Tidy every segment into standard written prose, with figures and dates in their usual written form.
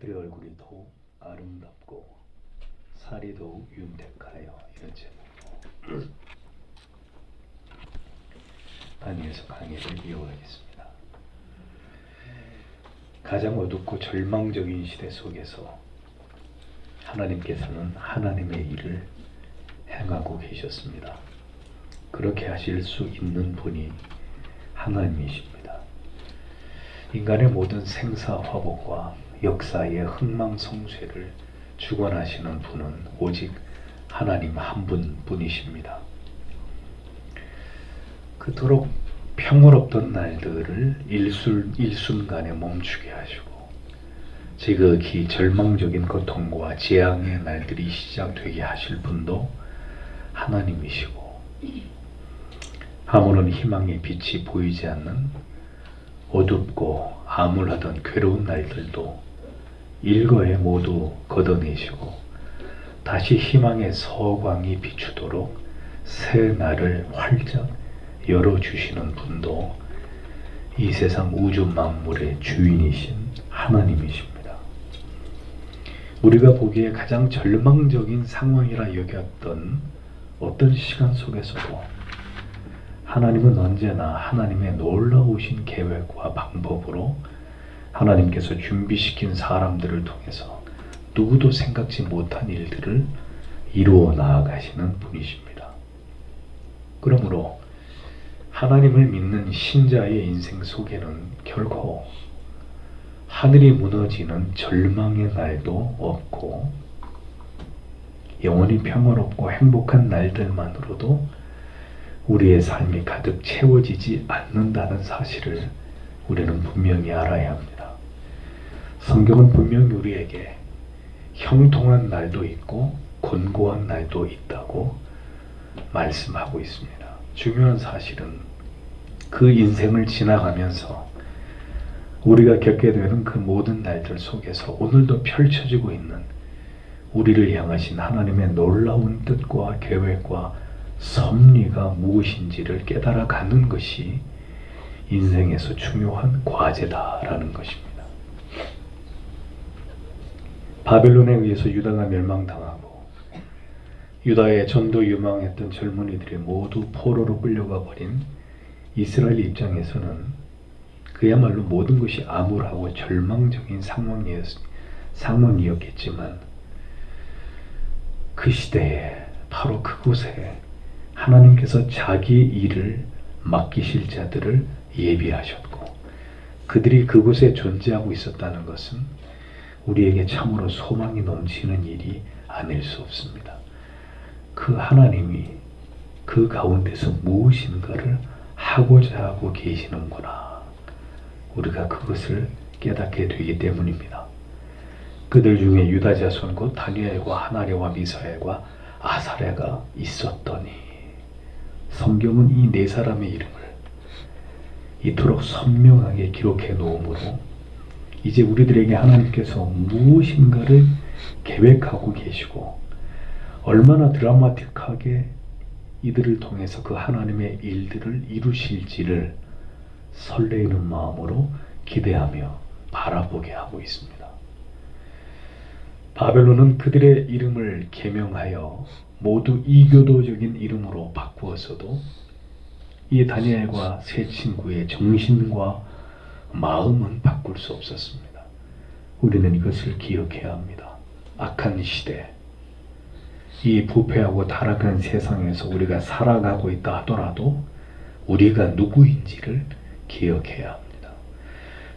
그들의 얼굴이 더욱 아름답고 살이 더욱 윤택하여 이런 제목으로 다니엘서 강의를 이어가겠습니다. 가장 어둡고 절망적인 시대 속에서 하나님께서는 하나님의 일을 행하고 계셨습니다. 그렇게 하실 수 있는 분이 하나님이십니다. 인간의 모든 생사화복과 역사의 흥망성쇠를 주관하시는 분은 오직 하나님 한 분뿐이십니다. 그토록 평화롭던 날들을 일순간에 멈추게 하시고 지극히 절망적인 고통과 재앙의 날들이 시작되게 하실 분도 하나님이시고 아무런 희망의 빛이 보이지 않는 어둡고 암울하던 괴로운 날들도 일거에 모두 걷어내시고 다시 희망의 서광이 비추도록 새 날을 활짝 열어주시는 분도 이 세상 우주 만물의 주인이신 하나님이십니다. 우리가 보기에 가장 절망적인 상황이라 여겼던 어떤 시간 속에서도 하나님은 언제나 하나님의 놀라우신 계획과 방법으로 하나님께서 준비시킨 사람들을 통해서 누구도 생각지 못한 일들을 이루어 나아가시는 분이십니다. 그러므로 하나님을 믿는 신자의 인생 속에는 결코 하늘이 무너지는 절망의 날도 없고 영원히 평화롭고 행복한 날들만으로도 우리의 삶이 가득 채워지지 않는다는 사실을 우리는 분명히 알아야 합니다. 성경은 분명히 우리에게 형통한 날도 있고 곤고한 날도 있다고 말씀하고 있습니다. 중요한 사실은 그 인생을 지나가면서 우리가 겪게 되는 그 모든 날들 속에서 오늘도 펼쳐지고 있는 우리를 향하신 하나님의 놀라운 뜻과 계획과 섭리가 무엇인지를 깨달아가는 것이 인생에서 중요한 과제다라는 것입니다. 바벨론에 의해서 유다가 멸망당하고 유다의 전도 유망했던 젊은이들이 모두 포로로 끌려가 버린 이스라엘 입장에서는 그야말로 모든 것이 암울하고 절망적인 상황이었겠지만 그 시대에 바로 그곳에 하나님께서 자기 일을 맡기실 자들을 예비하셨고 그들이 그곳에 존재하고 있었다는 것은 우리에게 참으로 소망이 넘치는 일이 아닐 수 없습니다. 그 하나님이 그 가운데서 무엇인가를 하고자 하고 계시는구나. 우리가 그것을 깨닫게 되기 때문입니다. 그들 중에 유다 자손 곧 다니엘과 하나랴와 미사엘과 아사랴가 있었더니 성경은 이 네 사람의 이름을 이토록 선명하게 기록해 놓으므로 이제 우리들에게 하나님께서 무엇인가를 계획하고 계시고 얼마나 드라마틱하게 이들을 통해서 그 하나님의 일들을 이루실지를 설레이는 마음으로 기대하며 바라보게 하고 있습니다. 바벨론은 그들의 이름을 계명하여 모두 이교도적인 이름으로 바꾸었어도 이 다니엘과 세 친구의 정신과 마음은 바꿀 수 없었습니다. 우리는 이것을 기억해야 합니다. 악한 시대, 이 부패하고 타락한 세상에서 우리가 살아가고 있다 하더라도 우리가 누구인지를 기억해야 합니다.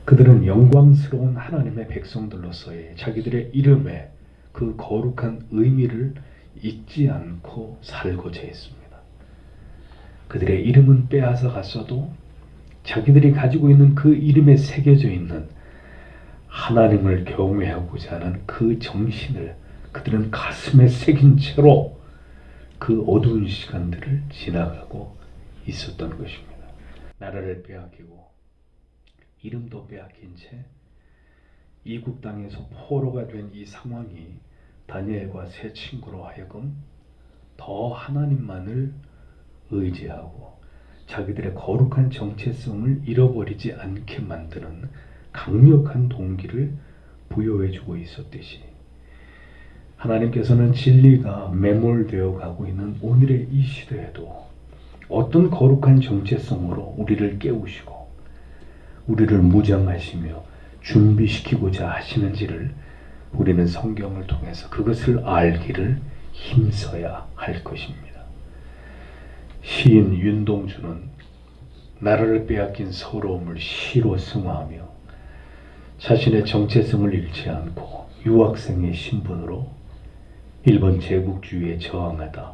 그들은 영광스러운 하나님의 백성들로서의 자기들의 이름에 그 거룩한 의미를 잊지 않고 살고자 했습니다. 그들의 이름은 빼앗아 갔어도 자기들이 가지고 있는 그 이름에 새겨져 있는 하나님을 경외하고자 하는 그 정신을 그들은 가슴에 새긴 채로 그 어두운 시간들을 지나가고 있었던 것입니다. 나라를 빼앗기고 이름도 빼앗긴 채 이국 땅에서 포로가 된 이 상황이 다니엘과 세 친구로 하여금 더 하나님만을 의지하고 자기들의 거룩한 정체성을 잃어버리지 않게 만드는 강력한 동기를 부여해주고 있었듯이 하나님께서는 진리가 매몰되어 가고 있는 오늘의 이 시대에도 어떤 거룩한 정체성으로 우리를 깨우시고 우리를 무장하시며 준비시키고자 하시는지를 우리는 성경을 통해서 그것을 알기를 힘써야 할 것입니다. 시인 윤동주는 나라를 빼앗긴 서러움을 시로 승화하며 자신의 정체성을 잃지 않고 유학생의 신분으로 일본 제국주의에 저항하다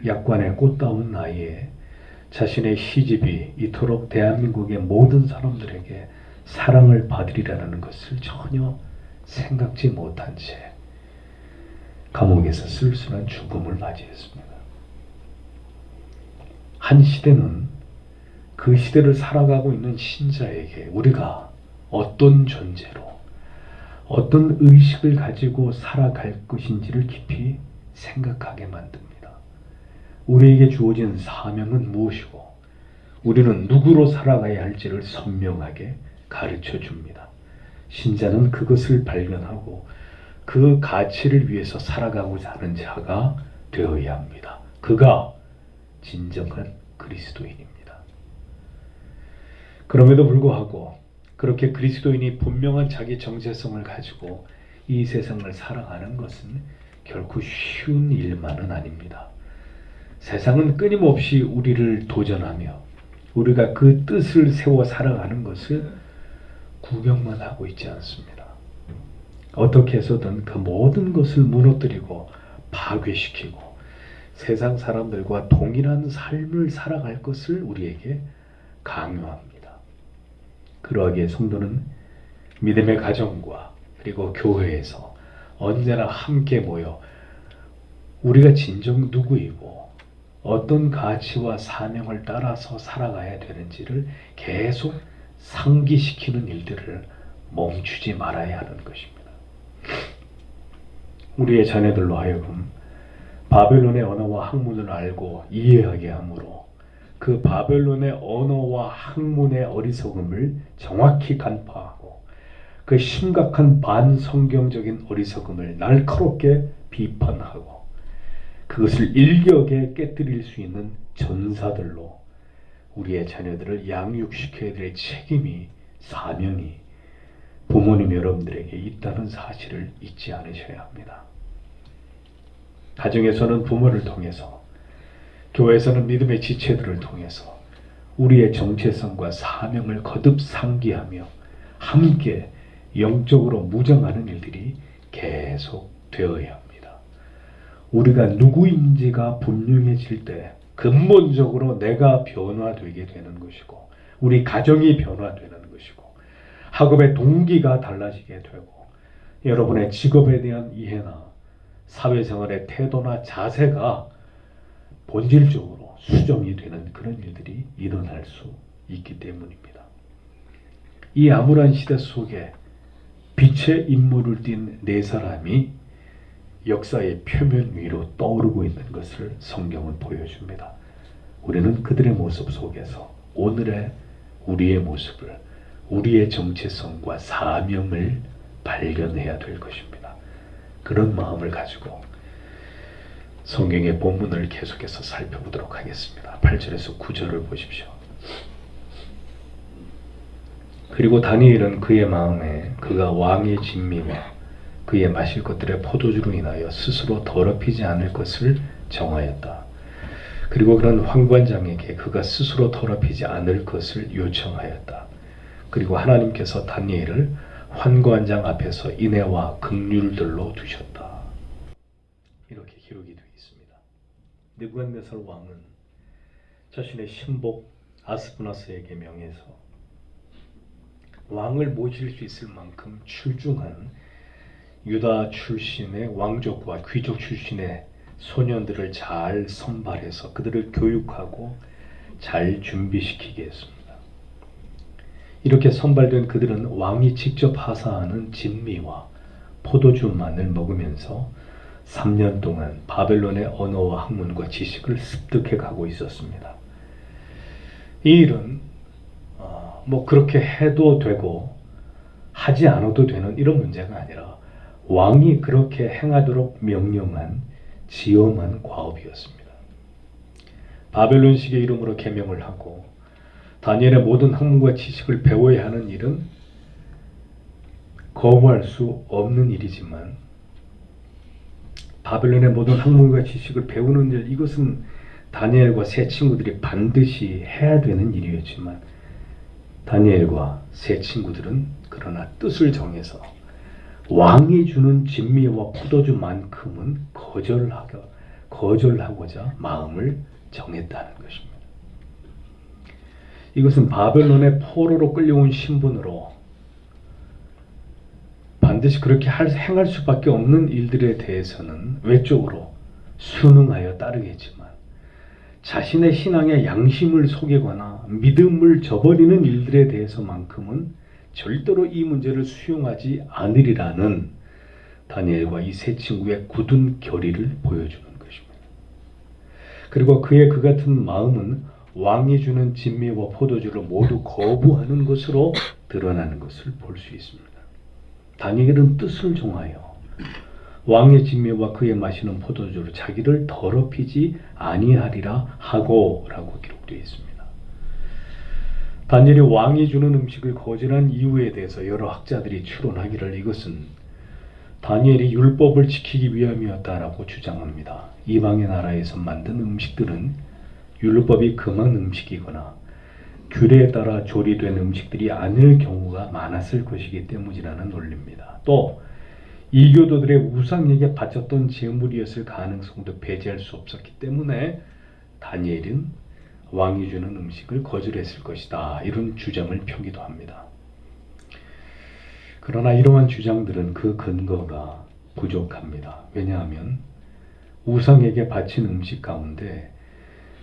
약관의 꽃다운 나이에 자신의 시집이 이토록 대한민국의 모든 사람들에게 사랑을 받으리라는 것을 전혀 생각지 못한 채 감옥에서 쓸쓸한 죽음을 맞이했습니다. 한 시대는 그 시대를 살아가고 있는 신자에게 우리가 어떤 존재로 어떤 의식을 가지고 살아갈 것인지를 깊이 생각하게 만듭니다. 우리에게 주어진 사명은 무엇이고 우리는 누구로 살아가야 할지를 선명하게 가르쳐 줍니다. 신자는 그것을 발견하고 그 가치를 위해서 살아가고자 하는 자가 되어야 합니다. 그가 진정한 그리스도인입니다. 그럼에도 불구하고 그렇게 그리스도인이 분명한 자기 정체성을 가지고 이 세상을 살아가는 것은 결코 쉬운 일만은 아닙니다. 세상은 끊임없이 우리를 도전하며 우리가 그 뜻을 세워 살아가는 것을 구경만 하고 있지 않습니다. 어떻게 해서든 그 모든 것을 무너뜨리고 파괴시키고 세상 사람들과 동일한 삶을 살아갈 것을 우리에게 강요합니다. 그러하기에 성도는 믿음의 가정과 그리고 교회에서 언제나 함께 모여 우리가 진정 누구이고 어떤 가치와 사명을 따라서 살아가야 되는지를 계속 상기시키는 일들을 멈추지 말아야 하는 것입니다. 우리의 자녀들로 하여금 바벨론의 언어와 학문을 알고 이해하게 하므로 그 바벨론의 언어와 학문의 어리석음을 정확히 간파하고 그 심각한 반성경적인 어리석음을 날카롭게 비판하고 그것을 일격에 깨뜨릴 수 있는 전사들로 우리의 자녀들을 양육시켜야 될 책임이 사명이 부모님 여러분들에게 있다는 사실을 잊지 않으셔야 합니다. 가정에서는 부모를 통해서 교회에서는 믿음의 지체들을 통해서 우리의 정체성과 사명을 거듭 상기하며 함께 영적으로 무장하는 일들이 계속 되어야 합니다. 우리가 누구인지가 분명해질 때 근본적으로 내가 변화되게 되는 것이고 우리 가정이 변화되는 것이고 학업의 동기가 달라지게 되고 여러분의 직업에 대한 이해나 사회생활의 태도나 자세가 본질적으로 수정이 되는 그런 일들이 일어날 수 있기 때문입니다. 이 암울한 시대 속에 빛의 인물을 띤 네 사람이 역사의 표면 위로 떠오르고 있는 것을 성경은 보여줍니다. 우리는 그들의 모습 속에서 오늘의 우리의 모습을 우리의 정체성과 사명을 발견해야 될 것입니다. 그런 마음을 가지고 성경의 본문을 계속해서 살펴보도록 하겠습니다. 8절에서 9절을 보십시오. 그리고 다니엘은 그의 마음에 그가 왕의 진미와 그의 마실 것들의 포도주로 인하여 스스로 더럽히지 않을 것을 정하였다. 그리고 그런 환관장에게 그가 스스로 더럽히지 않을 것을 요청하였다. 그리고 하나님께서 다니엘을 환관장 앞에서 인애와 긍휼들로 두셨다. 이렇게 기록이 되어 있습니다. 느부갓네살 왕은 자신의 신복 아스푸나스에게 명해서 왕을 모실 수 있을 만큼 출중한 유다 출신의 왕족과 귀족 출신의 소년들을 잘 선발해서 그들을 교육하고 잘 준비시키게 했습니다. 이렇게 선발된 그들은 왕이 직접 하사하는 진미와 포도주만을 먹으면서 3년 동안 바벨론의 언어와 학문과 지식을 습득해 가고 있었습니다. 이 일은 그렇게 해도 되고 하지 않아도 되는 이런 문제가 아니라 왕이 그렇게 행하도록 명령한 지엄한 과업이었습니다. 바벨론식의 이름으로 계명을 하고 다니엘의 모든 학문과 지식을 배워야 하는 일은 거부할 수 없는 일이지만 바벨론의 모든 학문과 지식을 배우는 일, 이것은 다니엘과 세 친구들이 반드시 해야 되는 일이었지만 다니엘과 세 친구들은 그러나 뜻을 정해서 왕이 주는 진미와 포도주만큼은 거절하고자 마음을 정했다는 것입니다. 이것은 바벨론의 포로로 끌려온 신분으로 반드시 그렇게 행할 수밖에 없는 일들에 대해서는 외적으로 순응하여 따르겠지만 자신의 신앙의 양심을 속이거나 믿음을 저버리는 일들에 대해서만큼은 절대로 이 문제를 수용하지 않으리라는 다니엘과 이 세 친구의 굳은 결의를 보여주는 것입니다. 그리고 그의 그 같은 마음은 왕이 주는 진미와 포도주를 모두 거부하는 것으로 드러나는 것을 볼 수 있습니다. 다니엘은 뜻을 정하여 왕의 진미와 그의 마시는 포도주로 자기를 더럽히지 아니하리라 하고 라고 기록되어 있습니다. 다니엘이 왕이 주는 음식을 거절한 이유에 대해서 여러 학자들이 추론하기를 이것은 다니엘이 율법을 지키기 위함이었다라고 주장합니다. 이방의 나라에서 만든 음식들은 율법이 금한 음식이거나 규례에 따라 조리된 음식들이 아닐 경우가 많았을 것이기 때문이라는 논리입니다. 또 이교도들의 우상에게 바쳤던 제물이었을 가능성도 배제할 수 없었기 때문에 다니엘은 왕이 주는 음식을 거절했을 것이다, 이런 주장을 펴기도 합니다. 그러나 이러한 주장들은 그 근거가 부족합니다. 왜냐하면 우상에게 바친 음식 가운데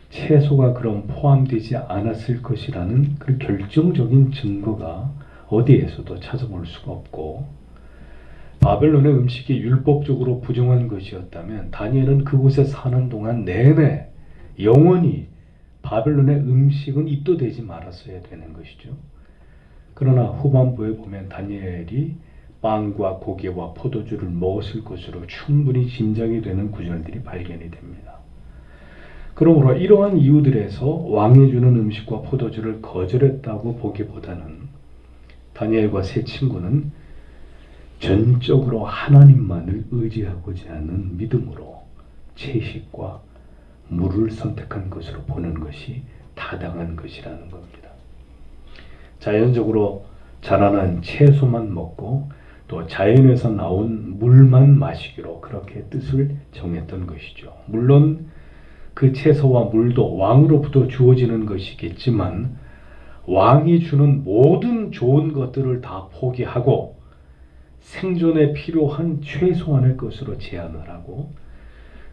채소가 그럼 포함되지 않았을 것이라는 그 결정적인 증거가 어디에서도 찾아볼 수가 없고, 바벨론의 음식이 율법적으로 부정한 것이었다면 다니엘은 그곳에 사는 동안 내내 영원히 바벨론의 음식은 입도 대지 말았어야 되는 것이죠. 그러나 후반부에 보면 다니엘이 빵과 고기와 포도주를 먹었을 것으로 충분히 짐작이 되는 구절들이 발견이 됩니다. 그러므로 이러한 이유들에서 왕이 주는 음식과 포도주를 거절했다고 보기보다는 다니엘과 세 친구는 전적으로 하나님만을 의지하고자 하는 믿음으로 채식과 물을 선택한 것으로 보는 것이 타당한 것이라는 겁니다. 자연적으로 자라난 채소만 먹고 또 자연에서 나온 물만 마시기로 그렇게 뜻을 정했던 것이죠. 물론 그 채소와 물도 왕으로부터 주어지는 것이겠지만 왕이 주는 모든 좋은 것들을 다 포기하고 생존에 필요한 최소한의 것으로 제한을 하고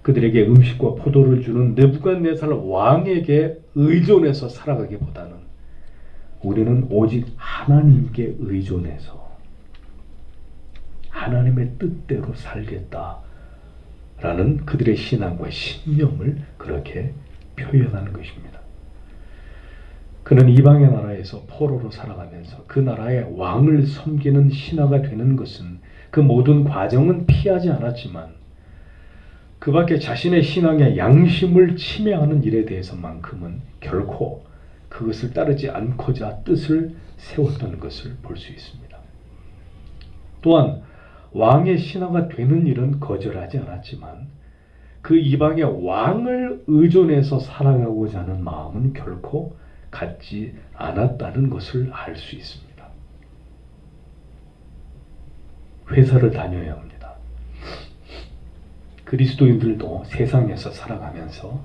그들에게 음식과 포도를 주는 느부갓네살 왕에게 의존해서 살아가기보다는 우리는 오직 하나님께 의존해서 하나님의 뜻대로 살겠다라는 그들의 신앙과 신념을 그렇게 표현하는 것입니다. 그는 이방의 나라에서 포로로 살아가면서 그 나라의 왕을 섬기는 신하가 되는 것은 그 모든 과정은 피하지 않았지만 그 밖에 자신의 신앙의 양심을 침해하는 일에 대해서만큼은 결코 그것을 따르지 않고자 뜻을 세웠던 것을 볼 수 있습니다. 또한 왕의 신하가 되는 일은 거절하지 않았지만 그 이방의 왕을 의존해서 살아가고자 하는 마음은 결코 갖지 않았다는 것을 알 수 있습니다. 회사를 다녀야 합니다. 그리스도인들도 세상에서 살아가면서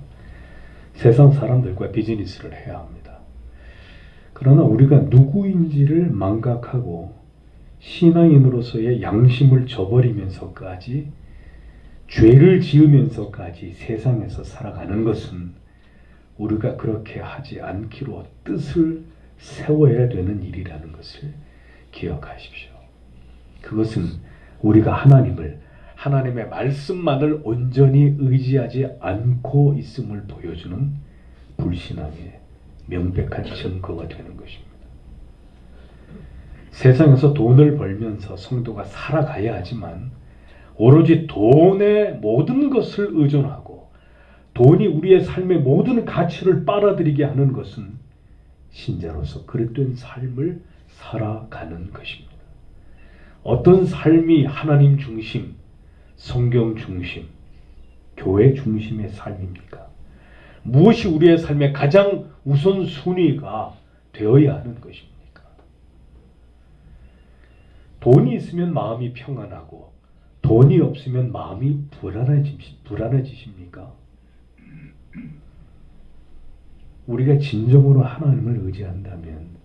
세상 사람들과 비즈니스를 해야 합니다. 그러나 우리가 누구인지를 망각하고 신앙인으로서의 양심을 저버리면서까지 죄를 지으면서까지 세상에서 살아가는 것은 우리가 그렇게 하지 않기로 뜻을 세워야 되는 일이라는 것을 기억하십시오. 그것은 우리가 하나님의 말씀만을 온전히 의지하지 않고 있음을 보여주는 불신앙의 명백한 증거가 되는 것입니다. 세상에서 돈을 벌면서 성도가 살아가야 하지만 오로지 돈에 모든 것을 의존하고 돈이 우리의 삶의 모든 가치를 빨아들이게 하는 것은 신자로서 그릇된 삶을 살아가는 것입니다. 어떤 삶이 하나님 중심, 성경 중심, 교회 중심의 삶입니까? 무엇이 우리의 삶의 가장 우선순위가 되어야 하는 것입니까? 돈이 있으면 마음이 평안하고 돈이 없으면 마음이 불안해지십니까? 우리가 진정으로 하나님을 의지한다면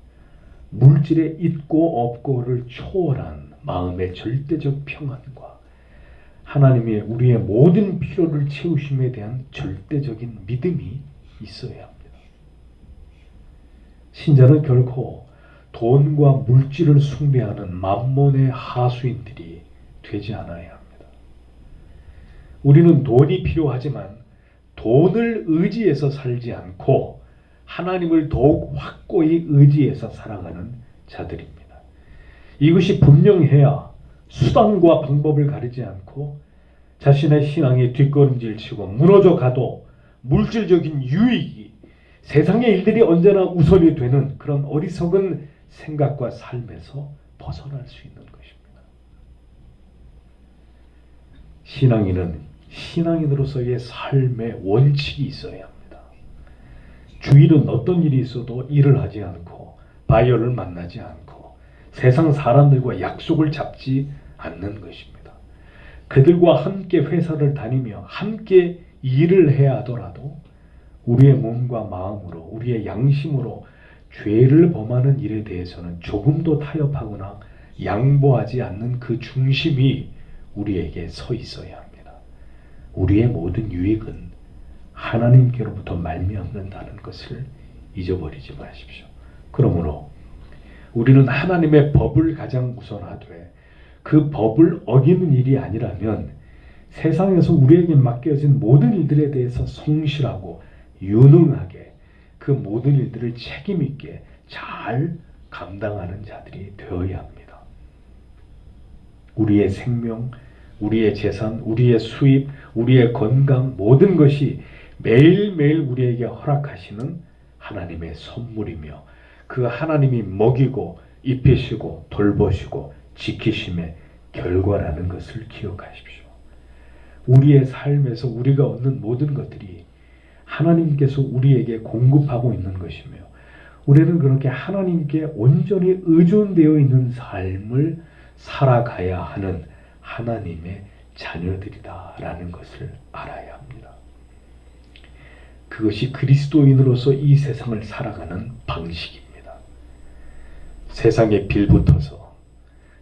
물질의 있고 없고를 초월한 마음의 절대적 평안과 하나님의 우리의 모든 필요를 채우심에 대한 절대적인 믿음이 있어야 합니다. 신자는 결코 돈과 물질을 숭배하는 만몬의 하수인들이 되지 않아야 합니다. 우리는 돈이 필요하지만 돈을 의지해서 살지 않고 하나님을 더욱 확고히 의지해서 살아가는 자들입니다. 이것이 분명해야 수단과 방법을 가리지 않고 자신의 신앙이 뒷걸음질 치고 무너져 가도 물질적인 유익이 세상의 일들이 언제나 우선이 되는 그런 어리석은 생각과 삶에서 벗어날 수 있는 것입니다. 신앙인은 신앙인으로서의 삶의 원칙이 있어야 합니다. 주일은 어떤 일이 있어도 일을 하지 않고 바이올을 만나지 않고 세상 사람들과 약속을 잡지 않는 것입니다. 그들과 함께 회사를 다니며 함께 일을 해야 하더라도 우리의 몸과 마음으로 우리의 양심으로 죄를 범하는 일에 대해서는 조금도 타협하거나 양보하지 않는 그 중심이 우리에게 서 있어야 합니다. 우리의 모든 유익은 하나님께로부터 말미암는다는 것을 잊어버리지 마십시오. 그러므로 우리는 하나님의 법을 가장 우선하되 그 법을 어기는 일이 아니라면 세상에서 우리에게 맡겨진 모든 일들에 대해서 성실하고 유능하게 그 모든 일들을 책임 있게 잘 감당하는 자들이 되어야 합니다. 우리의 생명, 우리의 재산, 우리의 수입, 우리의 건강 모든 것이 매일매일 우리에게 허락하시는 하나님의 선물이며 그 하나님이 먹이고 입히시고 돌보시고 지키심의 결과라는 것을 기억하십시오. 우리의 삶에서 우리가 얻는 모든 것들이 하나님께서 우리에게 공급하고 있는 것이며 우리는 그렇게 하나님께 온전히 의존되어 있는 삶을 살아가야 하는 하나님의 자녀들이다라는 것을 알아야 합니다. 그것이 그리스도인으로서 이 세상을 살아가는 방식입니다. 세상에 빌붙어서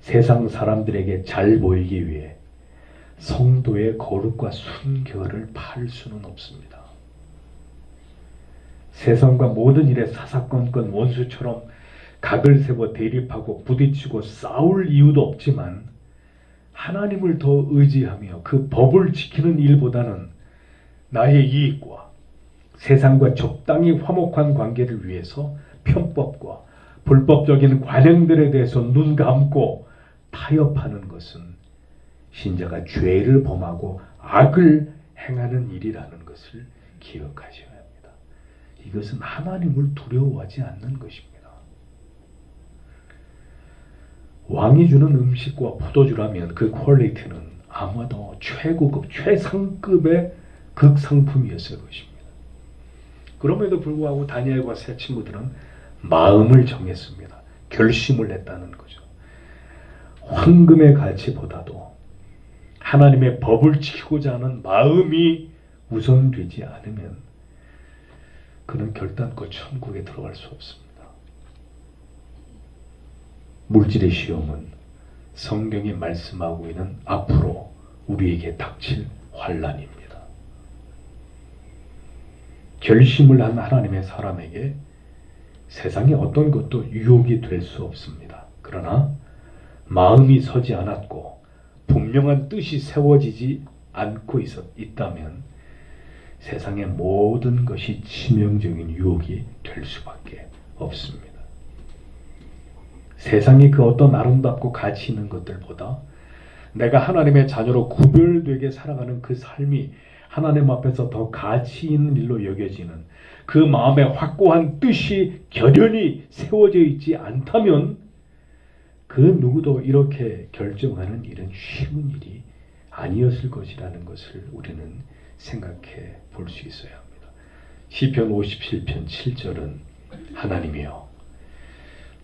세상 사람들에게 잘 보이기 위해 성도의 거룩과 순결을 팔 수는 없습니다. 세상과 모든 일에 사사건건 원수처럼 각을 세워 대립하고 부딪히고 싸울 이유도 없지만 하나님을 더 의지하며 그 법을 지키는 일보다는 나의 이익과 세상과 적당히 화목한 관계를 위해서 편법과 불법적인 관행들에 대해서 눈 감고 타협하는 것은 신자가 죄를 범하고 악을 행하는 일이라는 것을 기억하셔야 합니다. 이것은 하나님을 두려워하지 않는 것입니다. 왕이 주는 음식과 포도주라면 그 퀄리티는 아마도 최고급, 최상급의 극상품이었을 것입니다. 그럼에도 불구하고 다니엘과 세 친구들은 마음을 정했습니다. 결심을 했다는 거죠. 황금의 가치보다도 하나님의 법을 지키고자 하는 마음이 우선되지 않으면 그는 결단코 천국에 들어갈 수 없습니다. 물질의 시험은 성경이 말씀하고 있는 앞으로 우리에게 닥칠 환난입니다. 결심을 한 하나님의 사람에게 세상의 어떤 것도 유혹이 될 수 없습니다. 그러나 마음이 서지 않았고 분명한 뜻이 세워지지 않고 있다면 세상의 모든 것이 치명적인 유혹이 될 수밖에 없습니다. 세상이 그 어떤 아름답고 가치 있는 것들보다 내가 하나님의 자녀로 구별되게 살아가는 그 삶이 하나님 앞에서 더 가치 있는 일로 여겨지는 그 마음의 확고한 뜻이 결연히 세워져 있지 않다면 그 누구도 이렇게 결정하는 일은 쉬운 일이 아니었을 것이라는 것을 우리는 생각해 볼 수 있어야 합니다. 시편 57편 7절은 하나님이여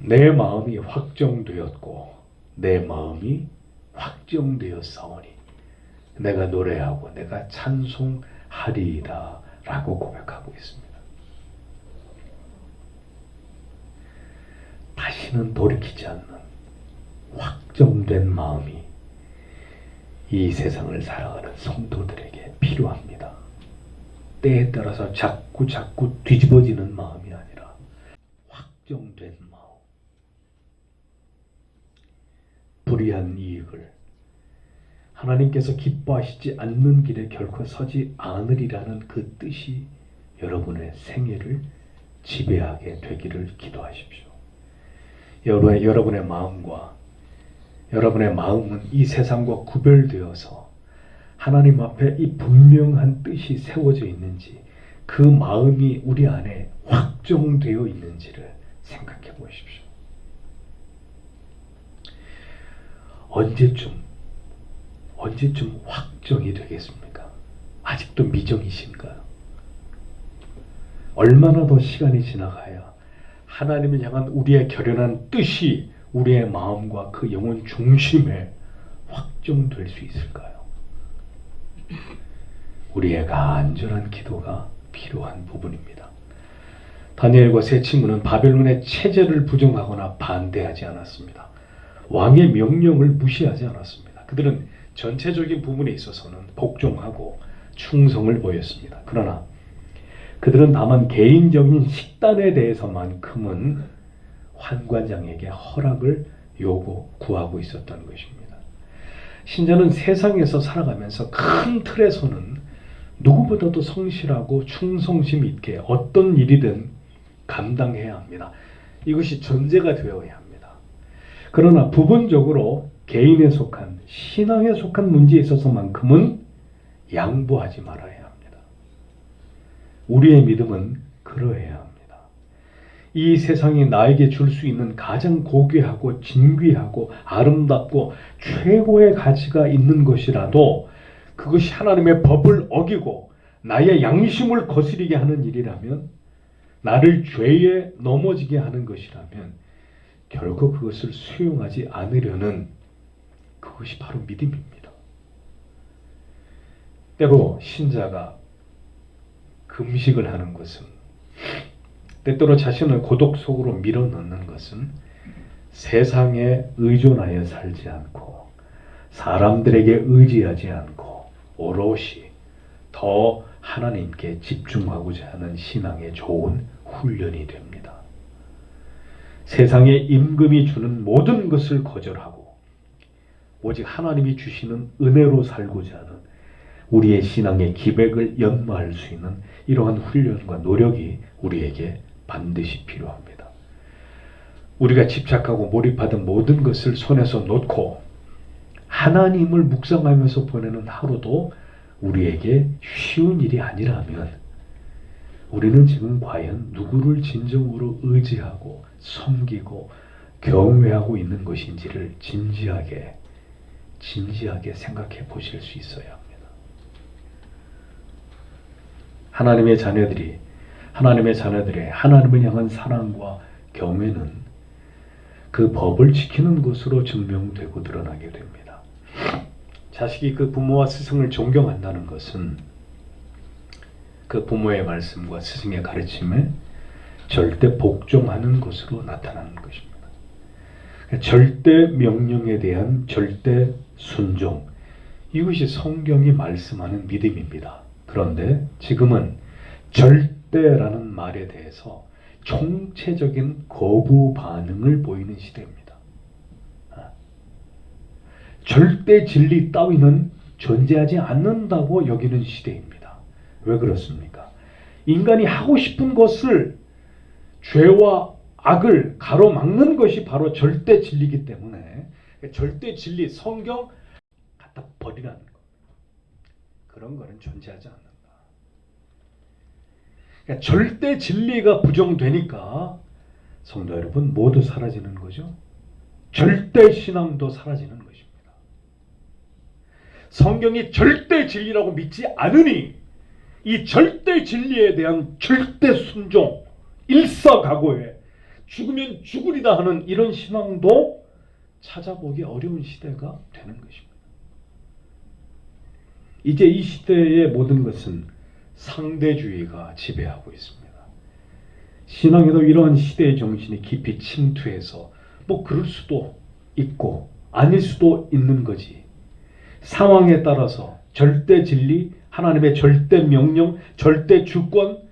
내 마음이 확정되었고 내 마음이 확정되었사오니 내가 노래하고 내가 찬송하리이다 라고 고백하고 있습니다. 다시는 돌이키지 않는 확정된 마음이 이 세상을 살아가는 성도들에게 필요합니다. 때에 따라서 자꾸 뒤집어지는 마음이 아니라 확정된 마음. 불의한 이익을 하나님께서 기뻐하시지 않는 길에 결코 서지 않으리라는 그 뜻이 여러분의 생애를 지배하게 되기를 기도하십시오. 여러분의 마음과 여러분의 마음은 이 세상과 구별되어서 하나님 앞에 이 분명한 뜻이 세워져 있는지 그 마음이 우리 안에 확정되어 있는지를 생각해 보십시오. 언제쯤 확정이 되겠습니까? 아직도 미정이신가요? 얼마나 더 시간이 지나가야 하나님을 향한 우리의 결연한 뜻이 우리의 마음과 그 영혼 중심에 확정될 수 있을까요? 우리의 간절한 기도가 필요한 부분입니다. 다니엘과 세 친구는 바벨론의 체제를 부정하거나 반대하지 않았습니다. 왕의 명령을 무시하지 않았습니다. 그들은 전체적인 부분에 있어서는 복종하고 충성을 보였습니다. 그러나 그들은 다만 개인적인 식단에 대해서만큼은 환관장에게 허락을 구하고 있었던 것입니다. 신자는 세상에서 살아가면서 큰 틀에서는 누구보다도 성실하고 충성심 있게 어떤 일이든 감당해야 합니다. 이것이 전제가 되어야 합니다. 그러나 부분적으로 개인에 속한 신앙에 속한 문제에 있어서만큼은 양보하지 말아야 합니다. 우리의 믿음은 그러해야 합니다. 이 세상이 나에게 줄 수 있는 가장 고귀하고 진귀하고 아름답고 최고의 가치가 있는 것이라도 그것이 하나님의 법을 어기고 나의 양심을 거스리게 하는 일이라면, 나를 죄에 넘어지게 하는 것이라면 결국 그것을 수용하지 않으려는 그것이 바로 믿음입니다. 때로 신자가 금식을 하는 것은, 때때로 자신을 고독 속으로 밀어넣는 것은 세상에 의존하여 살지 않고 사람들에게 의지하지 않고 오롯이 더 하나님께 집중하고자 하는 신앙의 좋은 훈련이 됩니다. 세상의 임금이 주는 모든 것을 거절하고 오직 하나님이 주시는 은혜로 살고자 하는 우리의 신앙의 기백을 연마할 수 있는 이러한 훈련과 노력이 우리에게 반드시 필요합니다. 우리가 집착하고 몰입하던 모든 것을 손에서 놓고 하나님을 묵상하면서 보내는 하루도 우리에게 쉬운 일이 아니라면 우리는 지금 과연 누구를 진정으로 의지하고 섬기고 경외하고 있는 것인지를 진지하게 생각해 보실 수 있어야 합니다. 하나님의 자녀들의 하나님을 향한 사랑과 경외는 그 법을 지키는 것으로 증명되고 드러나게 됩니다. 자식이 그 부모와 스승을 존경한다는 것은 그 부모의 말씀과 스승의 가르침에 절대 복종하는 것으로 나타나는 것입니다. 절대 명령에 대한 절대 순종, 이것이 성경이 말씀하는 믿음입니다. 그런데 지금은 절대라는 말에 대해서 총체적인 거부 반응을 보이는 시대입니다. 절대 진리 따위는 존재하지 않는다고 여기는 시대입니다. 왜 그렇습니까? 인간이 하고 싶은 것을 죄와 악을 가로막는 것이 바로 절대 진리이기 때문에 절대 진리, 성경 갖다 버리라는 거. 그런 거는 존재하지 않는다. 그러니까 절대 진리가 부정되니까 성도 여러분 모두 사라지는 거죠. 절대 신앙도 사라지는 것입니다. 성경이 절대 진리라고 믿지 않으니 이 절대 진리에 대한 절대 순종, 일사각오에 죽으면 죽으리다 하는 이런 신앙도 찾아보기 어려운 시대가 되는 것입니다. 이제 이 시대의 모든 것은 상대주의가 지배하고 있습니다. 신앙에도 이러한 시대의 정신이 깊이 침투해서 그럴 수도 있고 아닐 수도 있는 거지. 상황에 따라서 절대 진리, 하나님의 절대 명령, 절대 주권,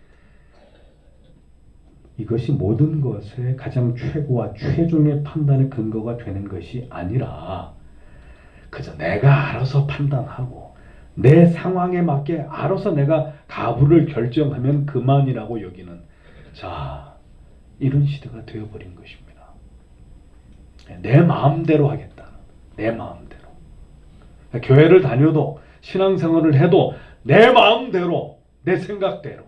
이것이 모든 것의 가장 최고와 최종의 판단의 근거가 되는 것이 아니라 그저 내가 알아서 판단하고 내 상황에 맞게 알아서 내가 가부를 결정하면 그만이라고 여기는, 자, 이런 시대가 되어버린 것입니다. 내 마음대로 하겠다. 내 마음대로. 교회를 다녀도 신앙생활을 해도 내 마음대로, 내 생각대로,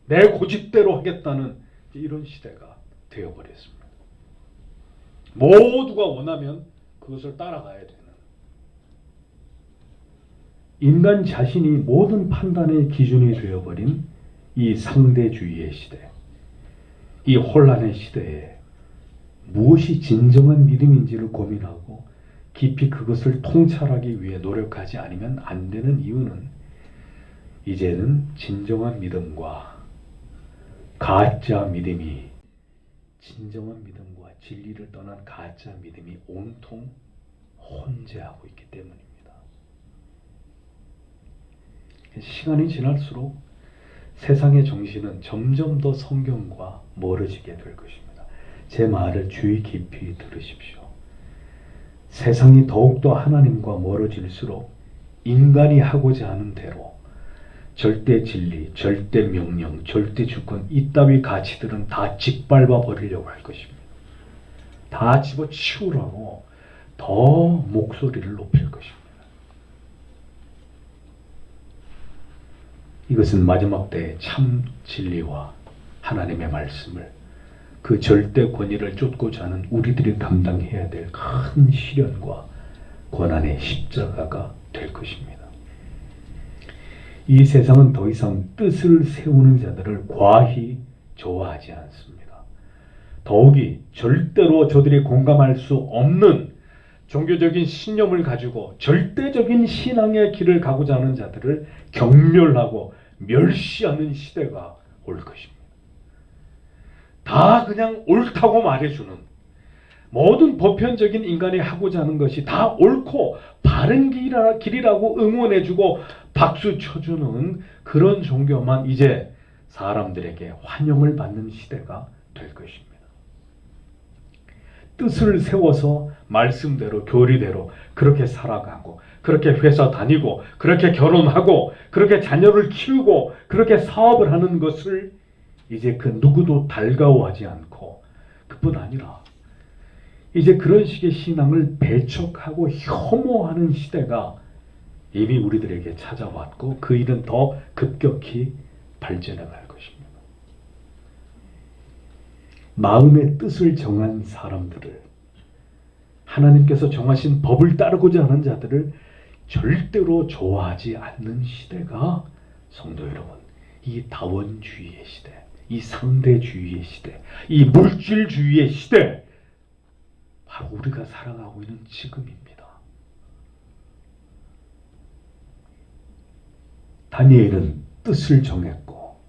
내 고집대로 하겠다는 이런 시대가 되어버렸습니다. 모두가 원하면 그것을 따라가야 되는, 인간 자신이 모든 판단의 기준이 되어버린 이 상대주의의 시대, 이 혼란의 시대에 무엇이 진정한 믿음인지를 고민하고 깊이 그것을 통찰하기 위해 노력하지 않으면 안 되는 이유는, 이제는 진정한 믿음과 가짜 믿음이, 진정한 믿음과 진리를 떠난 가짜 믿음이 온통 혼재하고 있기 때문입니다. 시간이 지날수록 세상의 정신은 점점 더 성경과 멀어지게 될 것입니다. 제 말을 주의 깊이 들으십시오. 세상이 더욱더 하나님과 멀어질수록 인간이 하고자 하는 대로 절대 진리, 절대 명령, 절대 주권, 이따위 가치들은 다 짓밟아 버리려고 할 것입니다. 다 집어치우라고 더 목소리를 높일 것입니다. 이것은 마지막 때의 참 진리와 하나님의 말씀을, 그 절대 권위를 쫓고자 하는 우리들이 감당해야 될 큰 시련과 고난의 십자가가 될 것입니다. 이 세상은 더 이상 뜻을 세우는 자들을 과히 좋아하지 않습니다. 더욱이 절대로 저들이 공감할 수 없는 종교적인 신념을 가지고 절대적인 신앙의 길을 가고자 하는 자들을 경멸하고 멸시하는 시대가 올 것입니다. 다 그냥 옳다고 말해주는, 모든 보편적인 인간이 하고자 하는 것이 다 옳고 바른 길이라고 응원해주고 박수 쳐주는 그런 종교만 이제 사람들에게 환영을 받는 시대가 될 것입니다. 뜻을 세워서 말씀대로, 교리대로 그렇게 살아가고, 그렇게 회사 다니고, 그렇게 결혼하고, 그렇게 자녀를 키우고, 그렇게 사업을 하는 것을 이제 그 누구도 달가워하지 않고, 그뿐 아니라 이제 그런 식의 신앙을 배척하고 혐오하는 시대가 이미 우리들에게 찾아왔고, 그 일은 더 급격히 발전해 갈 것입니다. 마음의 뜻을 정한 사람들을, 하나님께서 정하신 법을 따르고자 하는 자들을 절대로 좋아하지 않는 시대가, 성도 여러분, 이 다원주의의 시대, 이 상대주의의 시대, 이 물질주의의 시대, 바로 우리가 살아가고 있는 지금입니다. 다니엘은 뜻을 정했고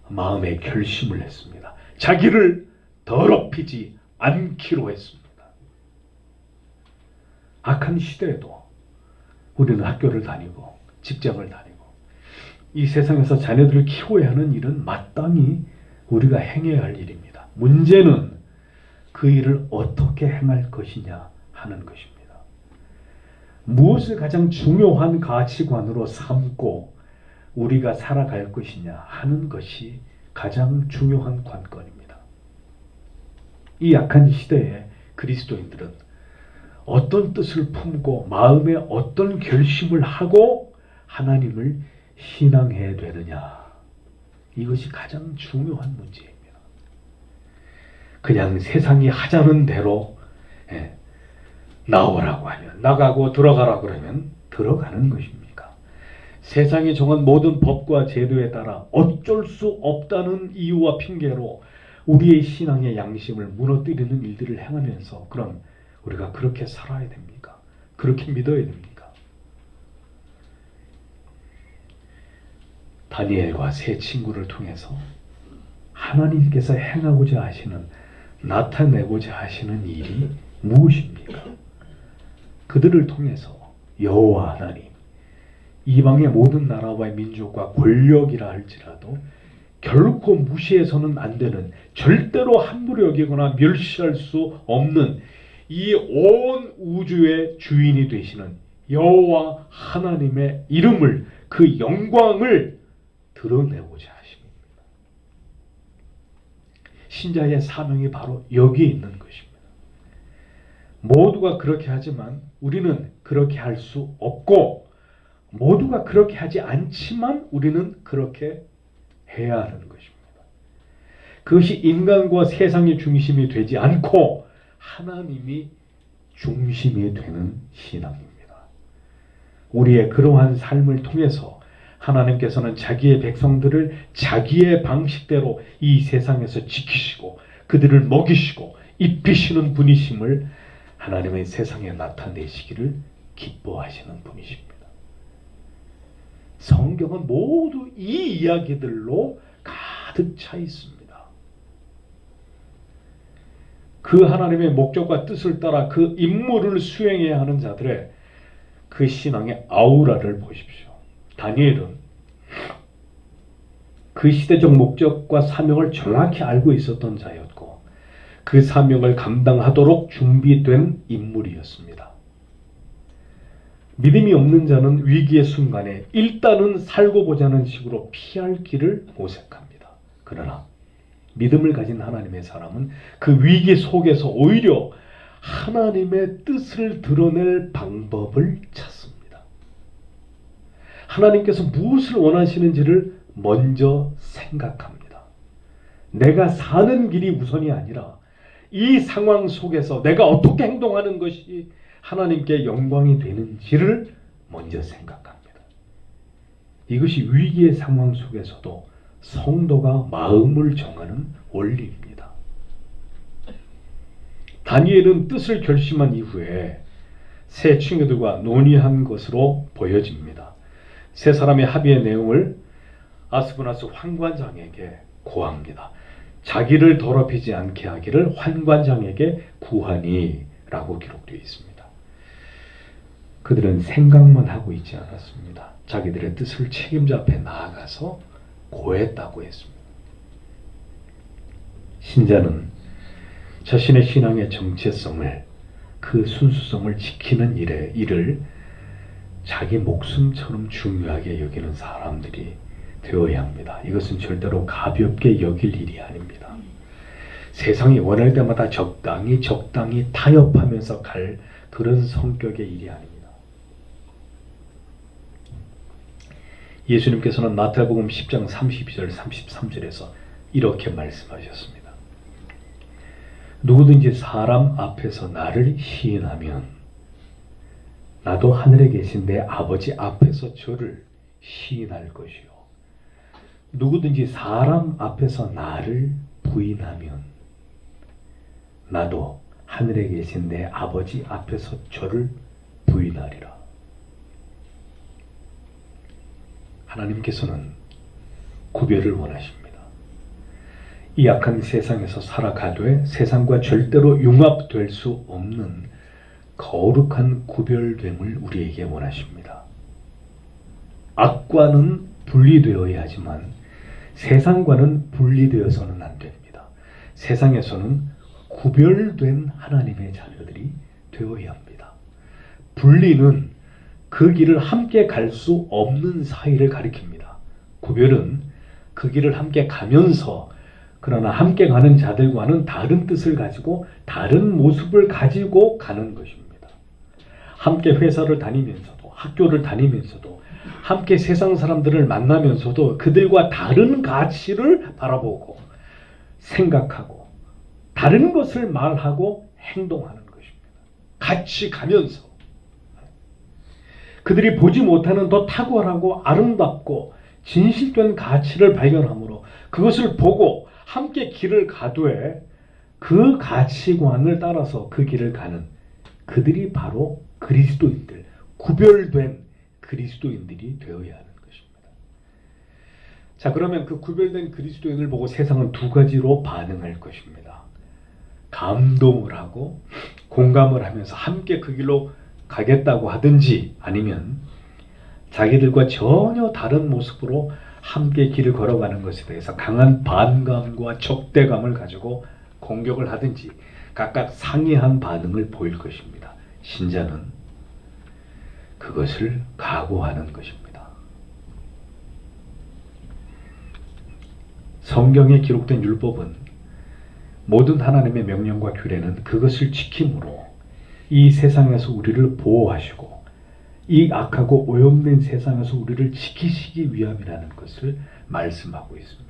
마음의 결심을 했습니다. 자기를 더럽히지 않기로 했습니다. 악한 시대에도 우리는 학교를 다니고 직장을 다니고 이 세상에서 자녀들을 키워야 하는 일은 마땅히 우리가 행해야 할 일입니다. 문제는 그 일을 어떻게 행할 것이냐 하는 것입니다. 무엇을 가장 중요한 가치관으로 삼고 우리가 살아갈 것이냐 하는 것이 가장 중요한 관건입니다. 이 약한 시대에 그리스도인들은 어떤 뜻을 품고 마음에 어떤 결심을 하고 하나님을 신앙해야 되느냐. 이것이 가장 중요한 문제입니다. 그냥 세상이 하자는 대로 나오라고 하면 나가고 들어가라 그러면 들어가는 것입니까? 세상이 정한 모든 법과 제도에 따라 어쩔 수 없다는 이유와 핑계로 우리의 신앙의 양심을 무너뜨리는 일들을 행하면서 그럼 우리가 그렇게 살아야 됩니까? 그렇게 믿어야 됩니까? 다니엘과 세 친구를 통해서 하나님께서 행하고자 하시는, 나타내고자 하시는 일이 무엇입니까? 그들을 통해서 여호와 하나님, 이방의 모든 나라와 민족과 권력이라 할지라도 결코 무시해서는 안 되는, 절대로 함부로 여기거나 멸시할 수 없는 이 온 우주의 주인이 되시는 여호와 하나님의 이름을, 그 영광을 드러내고자 하십니다. 신자의 사명이 바로 여기에 있는 것입니다. 모두가 그렇게 하지만 우리는 그렇게 할 수 없고, 모두가 그렇게 하지 않지만 우리는 그렇게 해야 하는 것입니다. 그것이 인간과 세상의 중심이 되지 않고 하나님이 중심이 되는 신앙입니다. 우리의 그러한 삶을 통해서 하나님께서는 자기의 백성들을 자기의 방식대로 이 세상에서 지키시고 그들을 먹이시고 입히시는 분이심을 하나님의 세상에 나타내시기를 기뻐하시는 분이십니다. 성경은 모두 이 이야기들로 가득 차 있습니다. 그 하나님의 목적과 뜻을 따라 그 임무를 수행해야 하는 자들의 그 신앙의 아우라를 보십시오. 다니엘은 그 시대적 목적과 사명을 정확히 알고 있었던 자였고 그 사명을 감당하도록 준비된 인물이었습니다. 믿음이 없는 자는 위기의 순간에 일단은 살고 보자는 식으로 피할 길을 모색합니다. 그러나 믿음을 가진 하나님의 사람은 그 위기 속에서 오히려 하나님의 뜻을 드러낼 방법을 찾습니다. 하나님께서 무엇을 원하시는지를 먼저 생각합니다. 내가 사는 길이 우선이 아니라 이 상황 속에서 내가 어떻게 행동하는 것이 하나님께 영광이 되는지를 먼저 생각합니다. 이것이 위기의 상황 속에서도 성도가 마음을 정하는 원리입니다. 다니엘은 뜻을 결심한 이후에 세 친구들과 논의한 것으로 보여집니다. 세 사람의 합의의 내용을 아스부나스 환관장에게 고합니다. 자기를 더럽히지 않게 하기를 환관장에게 구하니 라고 기록되어 있습니다. 그들은 생각만 하고 있지 않았습니다. 자기들의 뜻을 책임자 앞에 나아가서 고했다고 했습니다. 신자는 자신의 신앙의 정체성을, 그 순수성을 지키는 일을 자기 목숨처럼 중요하게 여기는 사람들이 되어야 합니다. 이것은 절대로 가볍게 여길 일이 아닙니다. 세상이 원할 때마다 적당히 타협하면서 갈 그런 성격의 일이 아닙니다. 예수님께서는 마태복음 10장 32절 33절에서 이렇게 말씀하셨습니다. 누구든지 사람 앞에서 나를 시인하면 나도 하늘에 계신 내 아버지 앞에서 저를 시인할 것이요. 누구든지 사람 앞에서 나를 부인하면 나도 하늘에 계신 내 아버지 앞에서 저를 부인하리라. 하나님께서는 구별을 원하십니다. 이 악한 세상에서 살아가되 세상과 절대로 융합될 수 없는 거룩한 구별됨을 우리에게 원하십니다. 악과는 분리되어야 하지만 세상과는 분리되어서는 안 됩니다. 세상에서는 구별된 하나님의 자녀들이 되어야 합니다. 분리는 그 길을 함께 갈 수 없는 사이를 가리킵니다. 구별은 그 길을 함께 가면서 그러나 함께 가는 자들과는 다른 뜻을 가지고 다른 모습을 가지고 가는 것입니다. 함께 회사를 다니면서도 학교를 다니면서도 함께 세상 사람들을 만나면서도 그들과 다른 가치를 바라보고 생각하고 다른 것을 말하고 행동하는 것입니다. 같이 가면서 그들이 보지 못하는 더 탁월하고 아름답고 진실된 가치를 발견하므로 그것을 보고 함께 길을 가되 그 가치관을 따라서 그 길을 가는 그들이 바로 그리스도인들, 구별된 그리스도인들이 되어야 하는 것입니다. 자, 그러면 그 구별된 그리스도인을 보고 세상은 두 가지로 반응할 것입니다. 감동을 하고 공감을 하면서 함께 그 길로 가겠다고 하든지 아니면 자기들과 전혀 다른 모습으로 함께 길을 걸어가는 것에 대해서 강한 반감과 적대감을 가지고 공격을 하든지 각각 상이한 반응을 보일 것입니다. 신자는 그것을 각오하는 것입니다. 성경에 기록된 율법은 모든 하나님의 명령과 규례는 그것을 지킴으로 이 세상에서 우리를 보호하시고 이 악하고 오염된 세상에서 우리를 지키시기 위함이라는 것을 말씀하고 있습니다.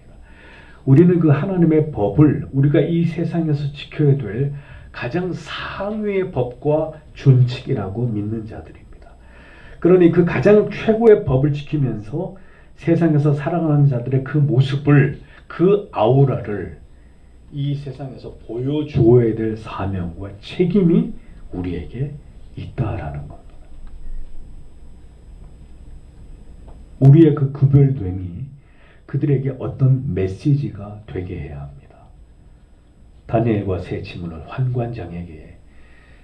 우리는 그 하나님의 법을 우리가 이 세상에서 지켜야 될 가장 상위의 법과 준칙이라고 믿는 자들입니다. 그러니 그 가장 최고의 법을 지키면서 세상에서 살아가는 자들의 그 모습을, 그 아우라를 이 세상에서 보여주어야 될 사명과 책임이 우리에게 있다라는 겁니다. 우리의 그 구별됨이 그들에게 어떤 메시지가 되게 해야 합니다. 다니엘과 세 친구는 환관장에게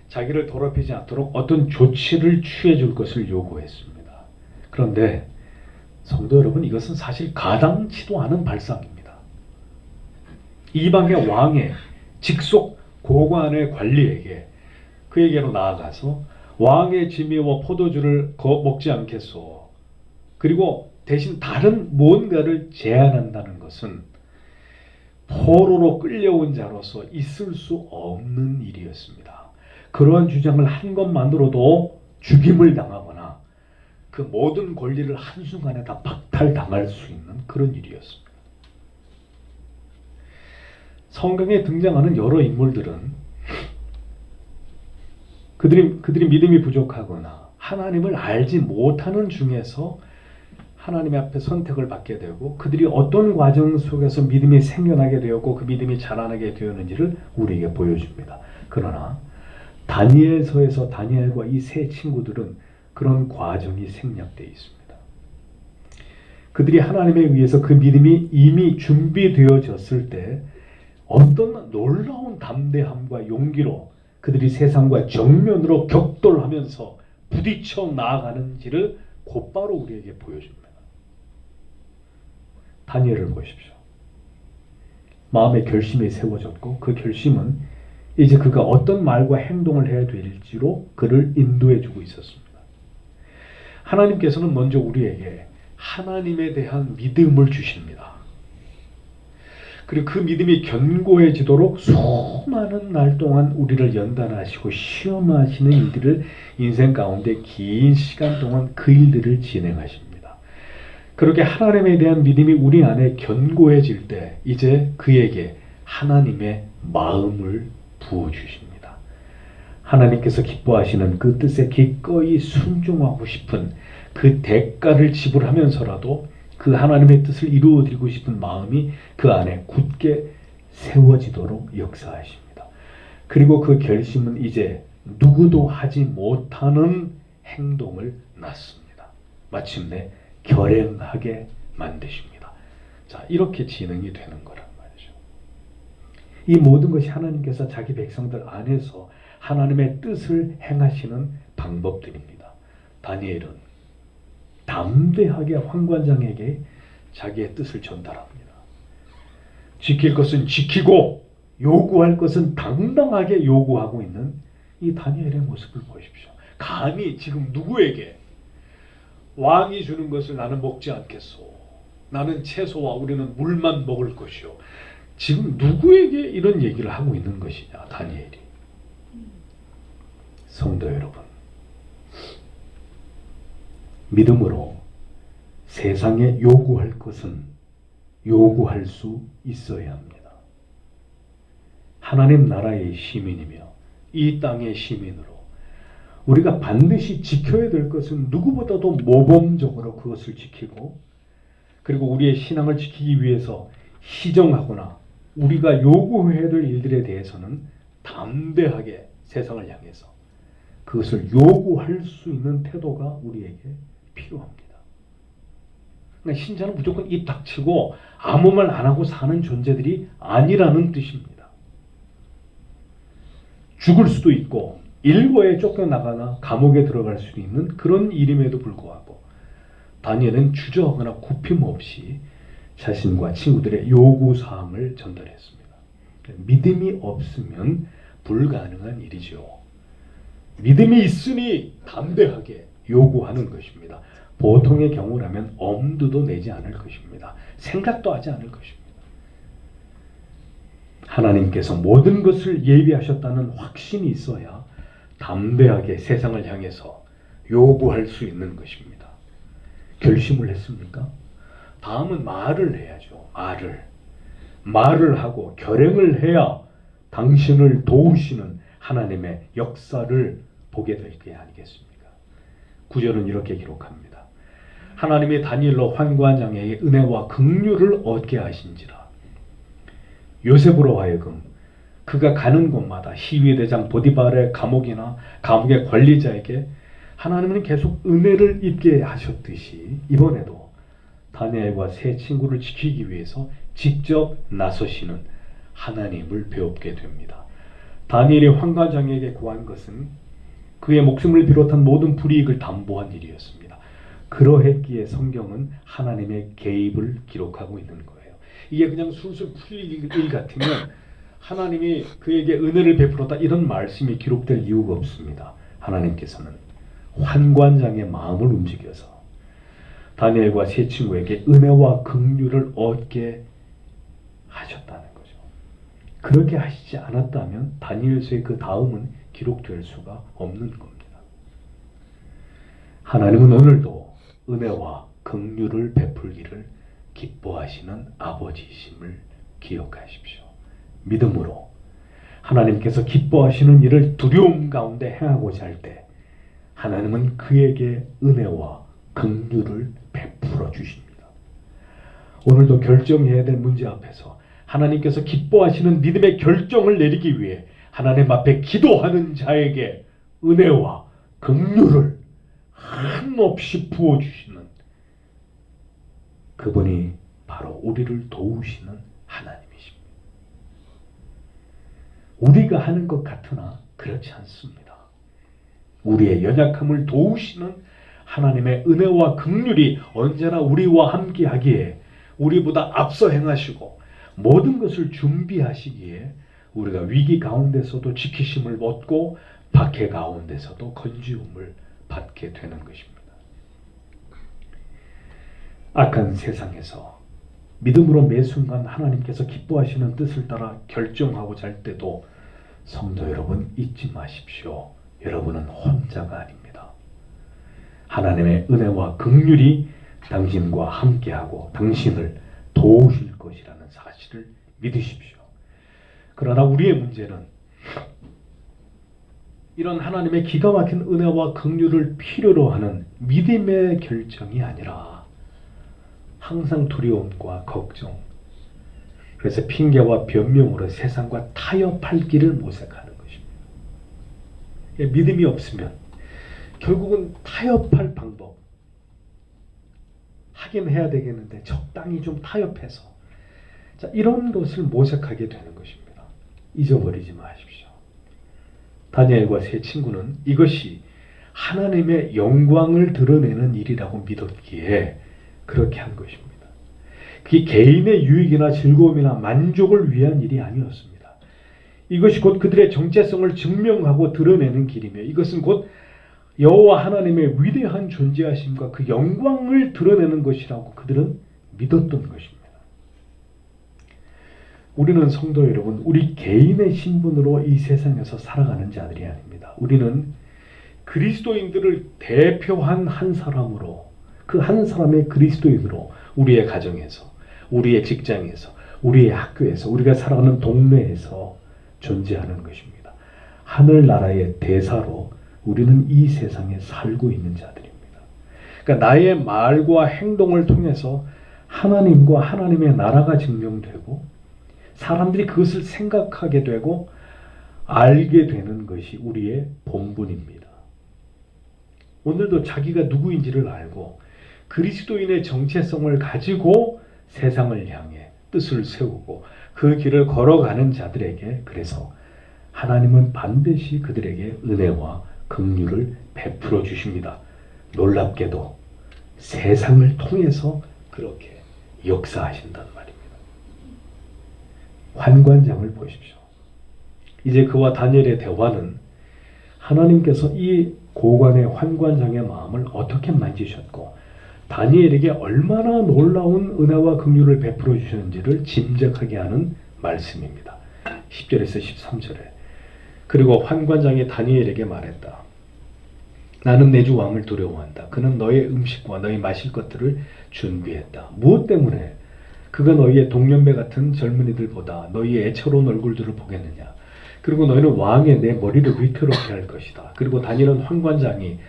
자기를 더럽히지 않도록 어떤 조치를 취해 줄 것을 요구했습니다. 그런데 성도 여러분, 이것은 사실 가당치도 않은 발상입니다. 이방의 왕의 직속 고관의 관리에게 그에게로 나아가서 왕의 지미와 포도주를 먹지 않겠소. 그리고 대신 다른 무언가를 제안한다는 것은 포로로 끌려온 자로서 있을 수 없는 일이었습니다. 그러한 주장을 한 것만으로도 죽임을 당하거나 그 모든 권리를 한순간에 다 박탈당할 수 있는 그런 일이었습니다. 성경에 등장하는 여러 인물들은 그들이 믿음이 부족하거나 하나님을 알지 못하는 중에서 하나님의 앞에 선택을 받게 되고 그들이 어떤 과정 속에서 믿음이 생겨나게 되었고 그 믿음이 자라나게 되었는지를 우리에게 보여줍니다. 그러나 다니엘서에서 다니엘과 이 세 친구들은 그런 과정이 생략되어 있습니다. 그들이 하나님에 의해서 그 믿음이 이미 준비되어졌을 때 어떤 놀라운 담대함과 용기로 그들이 세상과 정면으로 격돌하면서 부딪혀 나아가는지를 곧바로 우리에게 보여줍니다. 다니엘을 보십시오. 마음의 결심이 세워졌고 그 결심은 이제 그가 어떤 말과 행동을 해야 될지로 그를 인도해 주고 있었습니다. 하나님께서는 먼저 우리에게 하나님에 대한 믿음을 주십니다. 그리고 그 믿음이 견고해지도록 수많은 날 동안 우리를 연단하시고 시험하시는 일들을 인생 가운데 긴 시간 동안 그 일들을 진행하십니다. 그렇게 하나님에 대한 믿음이 우리 안에 견고해질 때 이제 그에게 하나님의 마음을 부어주십니다. 하나님께서 기뻐하시는 그 뜻에 기꺼이 순종하고 싶은 그 대가를 지불하면서라도 그 하나님의 뜻을 이루어드리고 싶은 마음이 그 안에 굳게 세워지도록 역사하십니다. 그리고 그 결심은 이제 누구도 하지 못하는 행동을 낳습니다. 마침내 결행하게 만드십니다. 자, 이렇게 진행이 되는 거란 말이죠. 이 모든 것이 하나님께서 자기 백성들 안에서 하나님의 뜻을 행하시는 방법들입니다. 다니엘은 담대하게 환관장에게 자기의 뜻을 전달합니다. 지킬 것은 지키고 요구할 것은 당당하게 요구하고 있는 이 다니엘의 모습을 보십시오. 감히 지금 누구에게 왕이 주는 것을 나는 먹지 않겠소. 나는 채소와 우리는 물만 먹을 것이요. 지금 누구에게 이런 얘기를 하고 있는 것이냐, 다니엘이. 성도 여러분, 믿음으로 세상에 요구할 것은 요구할 수 있어야 합니다. 하나님 나라의 시민이며 이 땅의 시민으로 우리가 반드시 지켜야 될 것은 누구보다도 모범적으로 그것을 지키고, 그리고 우리의 신앙을 지키기 위해서 희정하거나 우리가 요구해야 될 일들에 대해서는 담대하게 세상을 향해서 그것을 요구할 수 있는 태도가 우리에게 필요합니다. 그러니까 신자는 무조건 입 닥치고 아무 말 안 하고 사는 존재들이 아니라는 뜻입니다. 죽을 수도 있고 일거에 쫓겨나거나 감옥에 들어갈 수 있는 그런 일임에도 불구하고 다니엘은 주저하거나 굽힘 없이 자신과 친구들의 요구사항을 전달했습니다. 믿음이 없으면 불가능한 일이죠. 믿음이 있으니 담대하게 요구하는 것입니다. 보통의 경우라면 엄두도 내지 않을 것입니다. 생각도 하지 않을 것입니다. 하나님께서 모든 것을 예비하셨다는 확신이 있어야 담대하게 세상을 향해서 요구할 수 있는 것입니다. 결심을 했습니까? 다음은 말을 해야죠. 말을 하고 결행을 해야 당신을 도우시는 하나님의 역사를 보게 될 게 아니겠습니까? 9절은 이렇게 기록합니다. 하나님이 다니엘로 환관장에게 은혜와 긍휼을 얻게 하신지라. 요셉으로 하여금 그가 가는 곳마다 시위대장 보디발의 감옥이나 감옥의 관리자에게 하나님은 계속 은혜를 입게 하셨듯이 이번에도 다니엘과 세 친구를 지키기 위해서 직접 나서시는 하나님을 배우게 됩니다. 다니엘이 환관장에게 구한 것은 그의 목숨을 비롯한 모든 불이익을 담보한 일이었습니다. 그러했기에 성경은 하나님의 개입을 기록하고 있는 거예요. 이게 그냥 술술 풀릴 일 같으면 하나님이 그에게 은혜를 베풀었다 이런 말씀이 기록될 이유가 없습니다. 하나님께서는 환관장의 마음을 움직여서 다니엘과 세 친구에게 은혜와 긍휼을 얻게 하셨다는 거죠. 그렇게 하시지 않았다면 다니엘서의 그 다음은 기록될 수가 없는 겁니다. 하나님은 오늘도 은혜와 긍휼을 베풀기를 기뻐하시는 아버지이심을 기억하십시오. 믿음으로 하나님께서 기뻐하시는 일을 두려움 가운데 행하고자 할 때 하나님은 그에게 은혜와 긍휼을 베풀어 주십니다. 오늘도 결정해야 될 문제 앞에서 하나님께서 기뻐하시는 믿음의 결정을 내리기 위해 하나님 앞에 기도하는 자에게 은혜와 긍휼을 한없이 부어주시는 그분이 바로 우리를 도우시는 하나님이십니다. 우리가 하는 것 같으나 그렇지 않습니다. 우리의 연약함을 도우시는 하나님의 은혜와 긍휼이 언제나 우리와 함께하기에 우리보다 앞서 행하시고 모든 것을 준비하시기에 우리가 위기 가운데서도 지키심을 얻고 박해 가운데서도 건지움을 받게 되는 것입니다. 악한 세상에서 믿음으로 매 순간 하나님께서 기뻐하시는 뜻을 따라 결정하고자 할 때도 성도 여러분 잊지 마십시오. 여러분은 혼자가 아닙니다. 하나님의 은혜와 긍휼이 당신과 함께하고 당신을 도우실 것이라는 사실을 믿으십시오. 그러나 우리의 문제는 이런 하나님의 기가 막힌 은혜와 긍휼을 필요로 하는 믿음의 결정이 아니라 항상 두려움과 걱정, 그래서 핑계와 변명으로 세상과 타협할 길을 모색하는 것입니다. 믿음이 없으면 결국은 타협할 방법 하긴 해야 되겠는데 적당히 좀 타협해서 이런 것을 모색하게 되는 것입니다. 잊어버리지 마십시오. 다니엘과 세 친구는 이것이 하나님의 영광을 드러내는 일이라고 믿었기에 그렇게 한 것입니다. 그게 개인의 유익이나 즐거움이나 만족을 위한 일이 아니었습니다. 이것이 곧 그들의 정체성을 증명하고 드러내는 길이며 이것은 곧 여호와 하나님의 위대한 존재하심과 그 영광을 드러내는 것이라고 그들은 믿었던 것입니다. 우리는 성도 여러분, 우리 개인의 신분으로 이 세상에서 살아가는 자들이 아닙니다. 우리는 그리스도인들을 대표한 한 사람으로, 그 한 사람의 그리스도인으로 우리의 가정에서, 우리의 직장에서, 우리의 학교에서, 우리가 살아가는 동네에서 존재하는 것입니다. 하늘나라의 대사로 우리는 이 세상에 살고 있는 자들입니다. 그러니까 나의 말과 행동을 통해서 하나님과 하나님의 나라가 증명되고 사람들이 그것을 생각하게 되고 알게 되는 것이 우리의 본분입니다. 오늘도 자기가 누구인지를 알고 그리스도인의 정체성을 가지고 세상을 향해 뜻을 세우고 그 길을 걸어가는 자들에게, 그래서 하나님은 반드시 그들에게 은혜와 긍휼을 베풀어 주십니다. 놀랍게도 세상을 통해서 그렇게 역사하신단 말입니다. 환관장을 보십시오. 이제 그와 다니엘의 대화는 하나님께서 이 고관의 환관장의 마음을 어떻게 만지셨고 다니엘에게 얼마나 놀라운 은혜와 긍휼을 베풀어 주셨는지를 짐작하게 하는 말씀입니다. 10절에서 13절에 그리고 환관장이 다니엘에게 말했다. 나는 내 주 왕을 두려워한다. 그는 너의 음식과 너희 마실 것들을 준비했다. 무엇 때문에? 그가 너희의 동년배 같은 젊은이들보다 너희의 애처로운 얼굴들을 보겠느냐. 그리고 너희는 왕의 내 머리를 위태롭게 할 것이다. 그리고 다니엘은 환관장이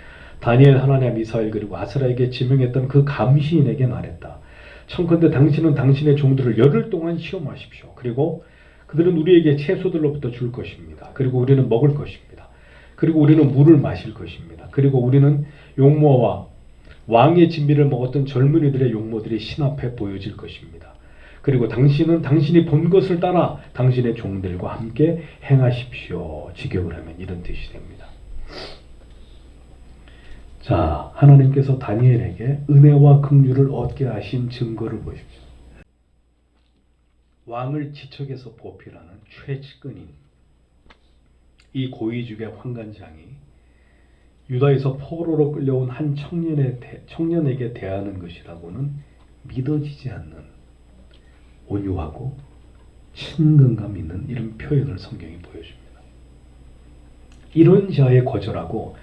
다니엘, 하나냐, 미사엘 그리고 아스라에게 지명했던 그 감시인에게 말했다. 청컨대 당신은 당신의 종들을 열흘 동안 시험하십시오. 그리고 그들은 우리에게 채소들로부터 줄 것입니다. 그리고 우리는 먹을 것입니다. 그리고 우리는 물을 마실 것입니다. 그리고 우리는 용모와 왕의 진미를 먹었던 젊은이들의 용모들이 신 앞에 보여질 것입니다. 그리고 당신은 당신이 본 것을 따라 당신의 종들과 함께 행하십시오. 직역을 하면 이런 뜻이 됩니다. 자, 하나님께서 다니엘에게 은혜와 긍휼을 얻게 하신 증거를 보십시오. 왕을 지척에서 보필하는 최측근인 이 고위직의 환관장이 유다에서 포로로 끌려온 한 청년에게 대하는 것이라고는 믿어지지 않는 온유하고 친근감 있는 이런 표현을 성경이 보여줍니다. 이런 자에 거절하고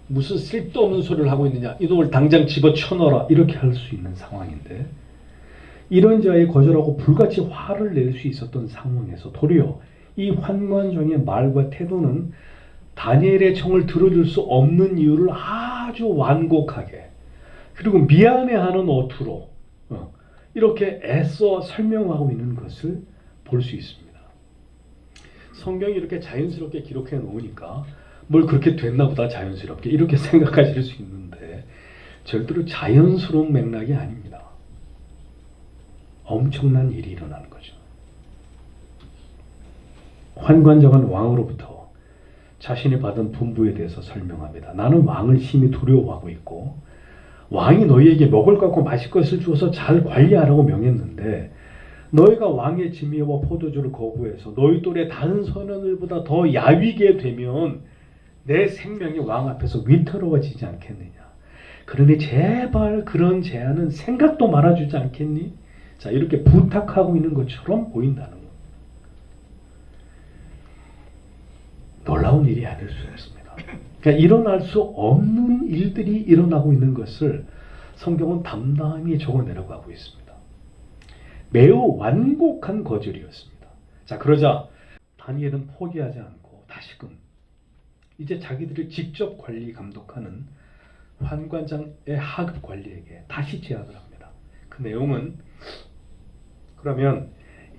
무슨 쓸데없는 소리를 하고 있느냐, 이놈을 당장 집어쳐넣어라, 이렇게 할 수 있는 상황인데, 이런 자에 거절하고 불같이 화를 낼 수 있었던 상황에서 도리어 이 환관장의 말과 태도는 다니엘의 청을 들어줄 수 없는 이유를 아주 완곡하게 그리고 미안해하는 어투로 이렇게 애써 설명하고 있는 것을 볼 수 있습니다. 성경이 이렇게 자연스럽게 기록해 놓으니까 뭘 그렇게 됐나 보다 자연스럽게 이렇게 생각하실 수 있는데 절대로 자연스러운 맥락이 아닙니다. 엄청난 일이 일어나는 거죠. 환관장은 왕으로부터 자신이 받은 분부에 대해서 설명합니다. 나는 왕을 심히 두려워하고 있고 왕이 너희에게 먹을 것과 마실 것을 주어서 잘 관리하라고 명했는데 너희가 왕의 진미와 포도주를 거부해서 너희 또래 다른 소년들보다 더 야위게 되면 내 생명이 왕 앞에서 위태로워지지 않겠느냐. 그러니 제발 그런 제안은 생각도 말아주지 않겠니? 자, 이렇게 부탁하고 있는 것처럼 보인다는 것. 놀라운 일이 아닐 수 없습니다. 그러니까 일어날 수 없는 일들이 일어나고 있는 것을 성경은 담담히 적어내려고 하고 있습니다. 매우 완곡한 거절이었습니다. 자, 그러자 다니엘은 포기하지 않고 다시금 이제 자기들이 직접 관리 감독하는 환관장의 하급 관리에게 다시 제안을 합니다. 그 내용은 그러면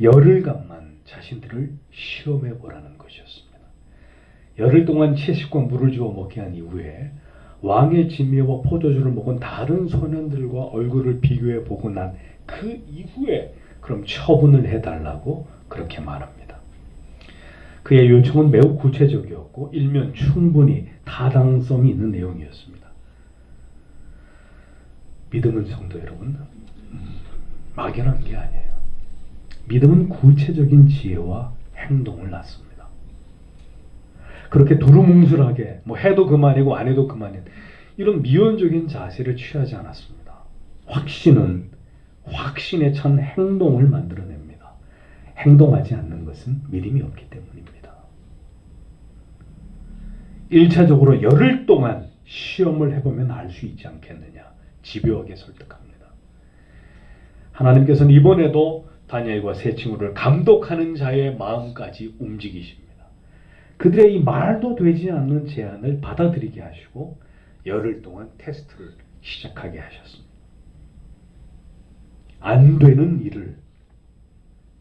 열흘간만 자신들을 시험해 보라는 것이었습니다. 열흘 동안 채식과 물을 주어 먹게 한 이후에 왕의 진미와 포도주를 먹은 다른 소년들과 얼굴을 비교해 보고 난 그 이후에 그럼 처분을 해달라고 그렇게 말합니다. 그의 요청은 매우 구체적이었고 일면 충분히 타당성이 있는 내용이었습니다. 믿음은 성도 여러분, 막연한 게 아니에요. 믿음은 구체적인 지혜와 행동을 낳습니다. 그렇게 두루뭉술하게 뭐 해도 그만이고 안 해도 그만인 이런 미온적인 자세를 취하지 않았습니다. 확신은 확신에 찬 행동을 만들어냅니다. 행동하지 않는 것은 믿음이 없기 때문입니다. 1차적으로 열흘 동안 시험을 해보면 알 수 있지 않겠느냐, 집요하게 설득합니다. 하나님께서는 이번에도 다니엘과 세 친구를 감독하는 자의 마음까지 움직이십니다. 그들의 이 말도 되지 않는 제안을 받아들이게 하시고 열흘 동안 테스트를 시작하게 하셨습니다. 안 되는 일을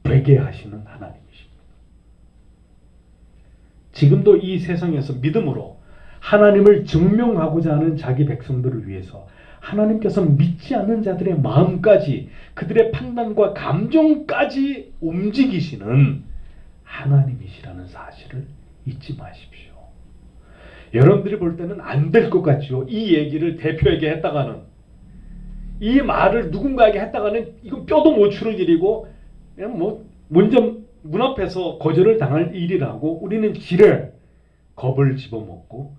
되게 하시는 하나님이십니다. 지금도 이 세상에서 믿음으로 하나님을 증명하고자 하는 자기 백성들을 위해서 하나님께서 믿지 않는 자들의 마음까지, 그들의 판단과 감정까지 움직이시는 하나님이시라는 사실을 잊지 마십시오. 여러분들이 볼 때는 안 될 것 같죠. 이 얘기를 대표에게 했다가는, 이 말을 누군가에게 했다가는 이건 뼈도 못 추는 일이고 그냥 먼저 문 앞에서 거절을 당할 일이라고 우리는 지레 겁을 집어먹고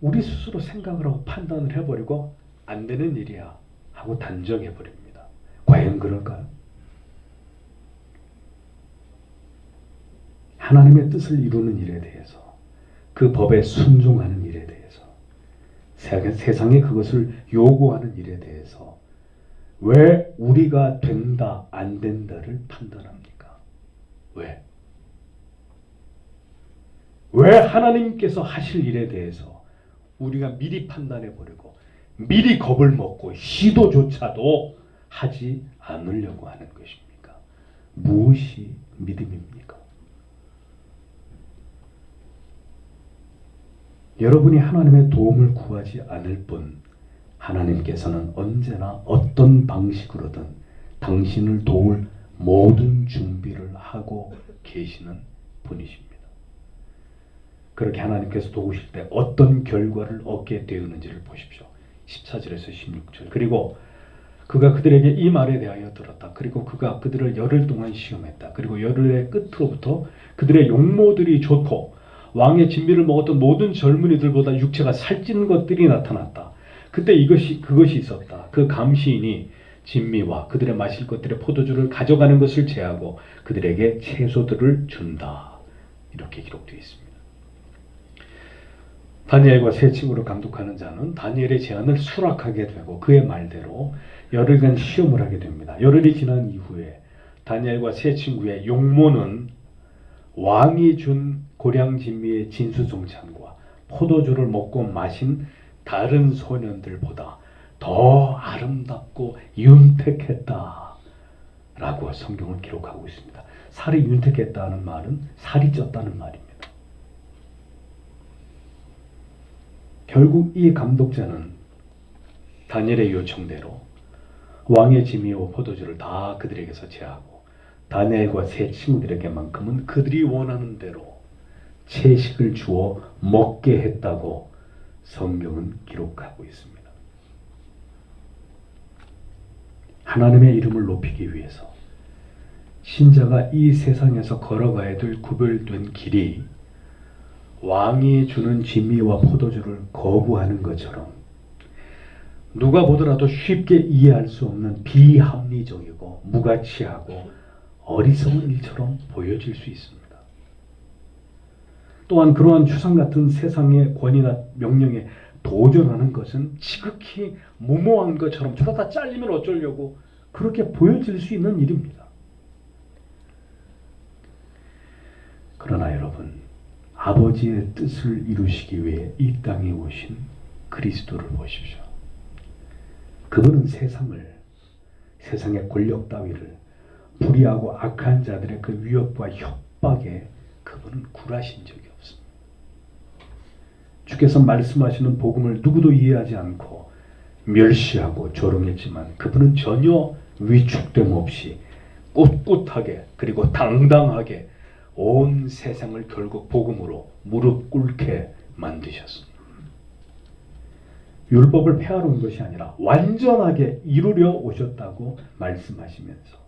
우리 스스로 생각을 하고 판단을 해버리고 안 되는 일이야 하고 단정해버립니다. 과연 그럴까요? 하나님의 뜻을 이루는 일에 대해서, 그 법에 순종하는 일에 대해서, 세상에 그것을 요구하는 일에 대해서 왜 우리가 된다 안 된다를 판단합니까? 왜? 왜 하나님께서 하실 일에 대해서 우리가 미리 판단해버리고 미리 겁을 먹고 시도조차도 하지 않으려고 하는 것입니까? 무엇이 믿음입니까? 여러분이 하나님의 도움을 구하지 않을 뿐 하나님께서는 언제나 어떤 방식으로든 당신을 도울 모든 준비를 하고 계시는 분이십니다. 그렇게 하나님께서 도우실 때 어떤 결과를 얻게 되었는지를 보십시오. 14절에서 16절. 그리고 그가 그들에게 이 말에 대하여 들었다. 그리고 그가 그들을 열흘 동안 시험했다. 그리고 열흘의 끝으로부터 그들의 용모들이 좋고 왕의 진미를 먹었던 모든 젊은이들보다 육체가 살찐 것들이 나타났다. 그때 그것이 있었다. 그 감시인이 진미와 그들의 마실 것들의 포도주를 가져가는 것을 제하고 그들에게 채소들을 준다. 이렇게 기록되어 있습니다. 다니엘과 세 친구를 감독하는 자는 다니엘의 제안을 수락하게 되고 그의 말대로 열흘간 시험을 하게 됩니다. 열흘이 지난 이후에 다니엘과 세 친구의 용모는 왕이 준 고량진미의 진수성찬과 포도주를 먹고 마신 다른 소년들보다 더 아름답고 윤택했다 라고 성경은 기록하고 있습니다. 살이 윤택했다는 말은 살이 쪘다는 말입니다. 결국 이 감독자는 다니엘의 요청대로 왕의 진미와 포도주를 다 그들에게서 제하고 다니엘과 세 친구들에게만큼은 그들이 원하는 대로 채식을 주어 먹게 했다고 성경은 기록하고 있습니다. 하나님의 이름을 높이기 위해서 신자가 이 세상에서 걸어가야 될 구별된 길이 왕이 주는 진미와 포도주를 거부하는 것처럼 누가 보더라도 쉽게 이해할 수 없는 비합리적이고 무가치하고 어리석은 일처럼 보여질 수 있습니다. 또한 그러한 추상 같은 세상의 권위나 명령에 도전하는 것은 지극히 무모한 것처럼 저러다 잘리면 어쩌려고 그렇게 보여질 수 있는 일입니다. 그러나 여러분, 아버지의 뜻을 이루시기 위해 이 땅에 오신 그리스도를 보십시오. 그분은 세상의 권력 따위를, 불의하고 악한 자들의 그 위협과 협박에 그분은 굴하신 적이 없습니다. 주께서 말씀하시는 복음을 누구도 이해하지 않고 멸시하고 조롱했지만 그분은 전혀 위축됨 없이 꿋꿋하게 그리고 당당하게 온 세상을 결국 복음으로 무릎 꿇게 만드셨습니다. 율법을 폐하러 온 것이 아니라 완전하게 이루려 오셨다고 말씀하시면서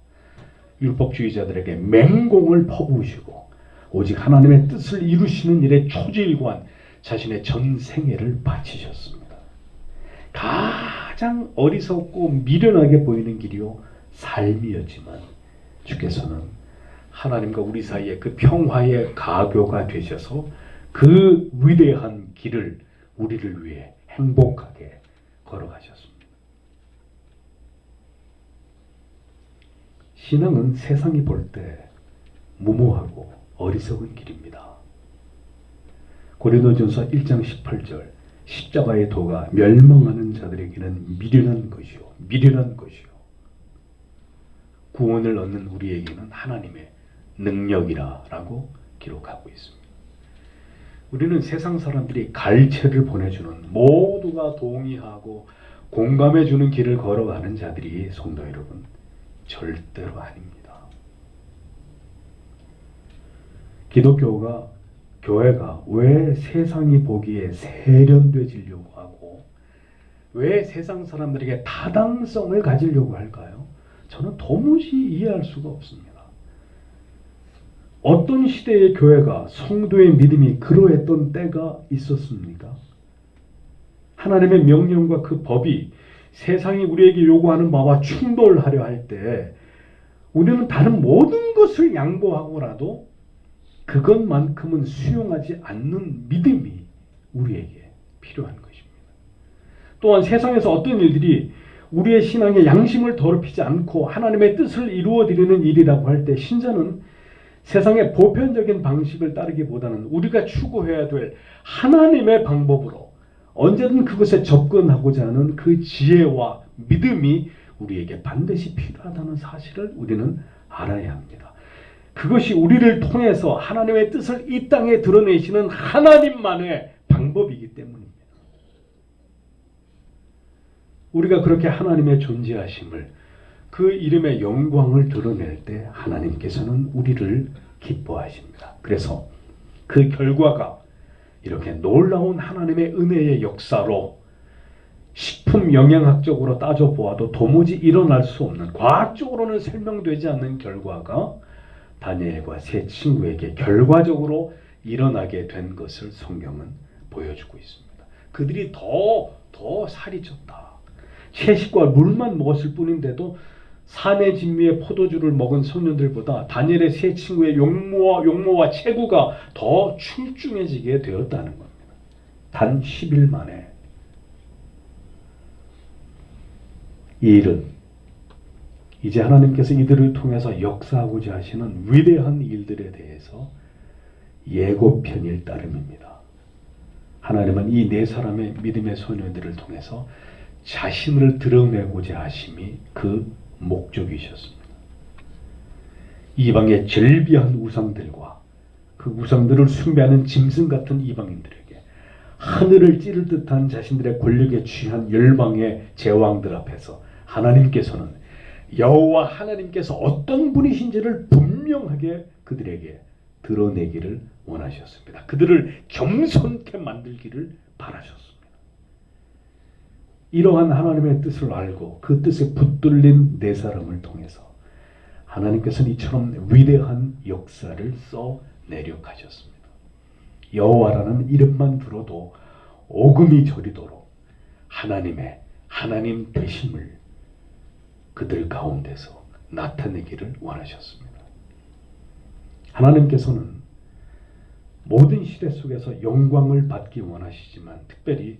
율법주의자들에게 맹공을 퍼부으시고 오직 하나님의 뜻을 이루시는 일에 초지일관 자신의 전 생애를 바치셨습니다. 가장 어리석고 미련하게 보이는 길이요 삶이었지만 주께서는 하나님과 우리 사이에 그 평화의 가교가 되셔서 그 위대한 길을 우리를 위해 행복하게 걸어가셨습니다. 신앙은 세상이 볼 때 무모하고 어리석은 길입니다. 고린도전서 1장 18절 십자가의 도가 멸망하는 자들에게는 미련한 것이요 구원을 얻는 우리에게는 하나님의 능력이라 라고 기록하고 있습니다. 우리는 세상 사람들이 갈채를 보내주는, 모두가 동의하고 공감해주는 길을 걸어가는 자들이 성도 여러분 절대로 아닙니다. 교회가 왜 세상이 보기에 세련되지려고 하고 왜 세상 사람들에게 타당성을 가지려고 할까요? 저는 도무지 이해할 수가 없습니다. 어떤 시대의 교회가 성도의 믿음이 그러했던 때가 있었습니까? 하나님의 명령과 그 법이 세상이 우리에게 요구하는 바와 충돌하려 할 때 우리는 다른 모든 것을 양보하고라도 그것만큼은 수용하지 않는 믿음이 우리에게 필요한 것입니다. 또한 세상에서 어떤 일들이 우리의 신앙의 양심을 더럽히지 않고 하나님의 뜻을 이루어드리는 일이라고 할 때 신자는 세상의 보편적인 방식을 따르기보다는 우리가 추구해야 될 하나님의 방법으로 언제든 그것에 접근하고자 하는 그 지혜와 믿음이 우리에게 반드시 필요하다는 사실을 우리는 알아야 합니다. 그것이 우리를 통해서 하나님의 뜻을 이 땅에 드러내시는 하나님만의 방법이기 때문입니다. 우리가 그렇게 하나님의 존재하심을, 그 이름의 영광을 드러낼 때 하나님께서는 우리를 기뻐하십니다. 그래서 그 결과가 이렇게 놀라운 하나님의 은혜의 역사로 식품 영양학적으로 따져보아도 도무지 일어날 수 없는, 과학적으로는 설명되지 않는 결과가 다니엘과 세 친구에게 결과적으로 일어나게 된 것을 성경은 보여주고 있습니다. 그들이 더 살이 쪘다. 채식과 물만 먹었을 뿐인데도 산의 진미의 포도주를 먹은 청년들보다 다니엘의 세 친구의 용모와 체구가 더 출중해지게 되었다는 겁니다. 단 10일 만에. 이 일은 이제 하나님께서 이들을 통해서 역사하고자 하시는 위대한 일들에 대해서 예고편일 따름입니다. 하나님은 이 네 사람의 믿음의 소년들을 통해서 자신을 드러내고자 하심이 그 목적이셨습니다. 이방의 절비한 우상들과 그 우상들을 숭배하는 짐승 같은 이방인들에게 하늘을 찌를 듯한 자신들의 권력에 취한 열방의 제왕들 앞에서 하나님께서는 여호와 하나님께서 어떤 분이신지를 분명하게 그들에게 드러내기를 원하셨습니다. 그들을 겸손케 만들기를 바라셨습니다. 이러한 하나님의 뜻을 알고 그 뜻에 붙들린 네 사람을 통해서 하나님께서는 이처럼 위대한 역사를 써내려 가셨습니다. 여호와라는 이름만 들어도 오금이 저리도록 하나님 되심을 그들 가운데서 나타내기를 원하셨습니다. 하나님께서는 모든 시대 속에서 영광을 받기 원하시지만 특별히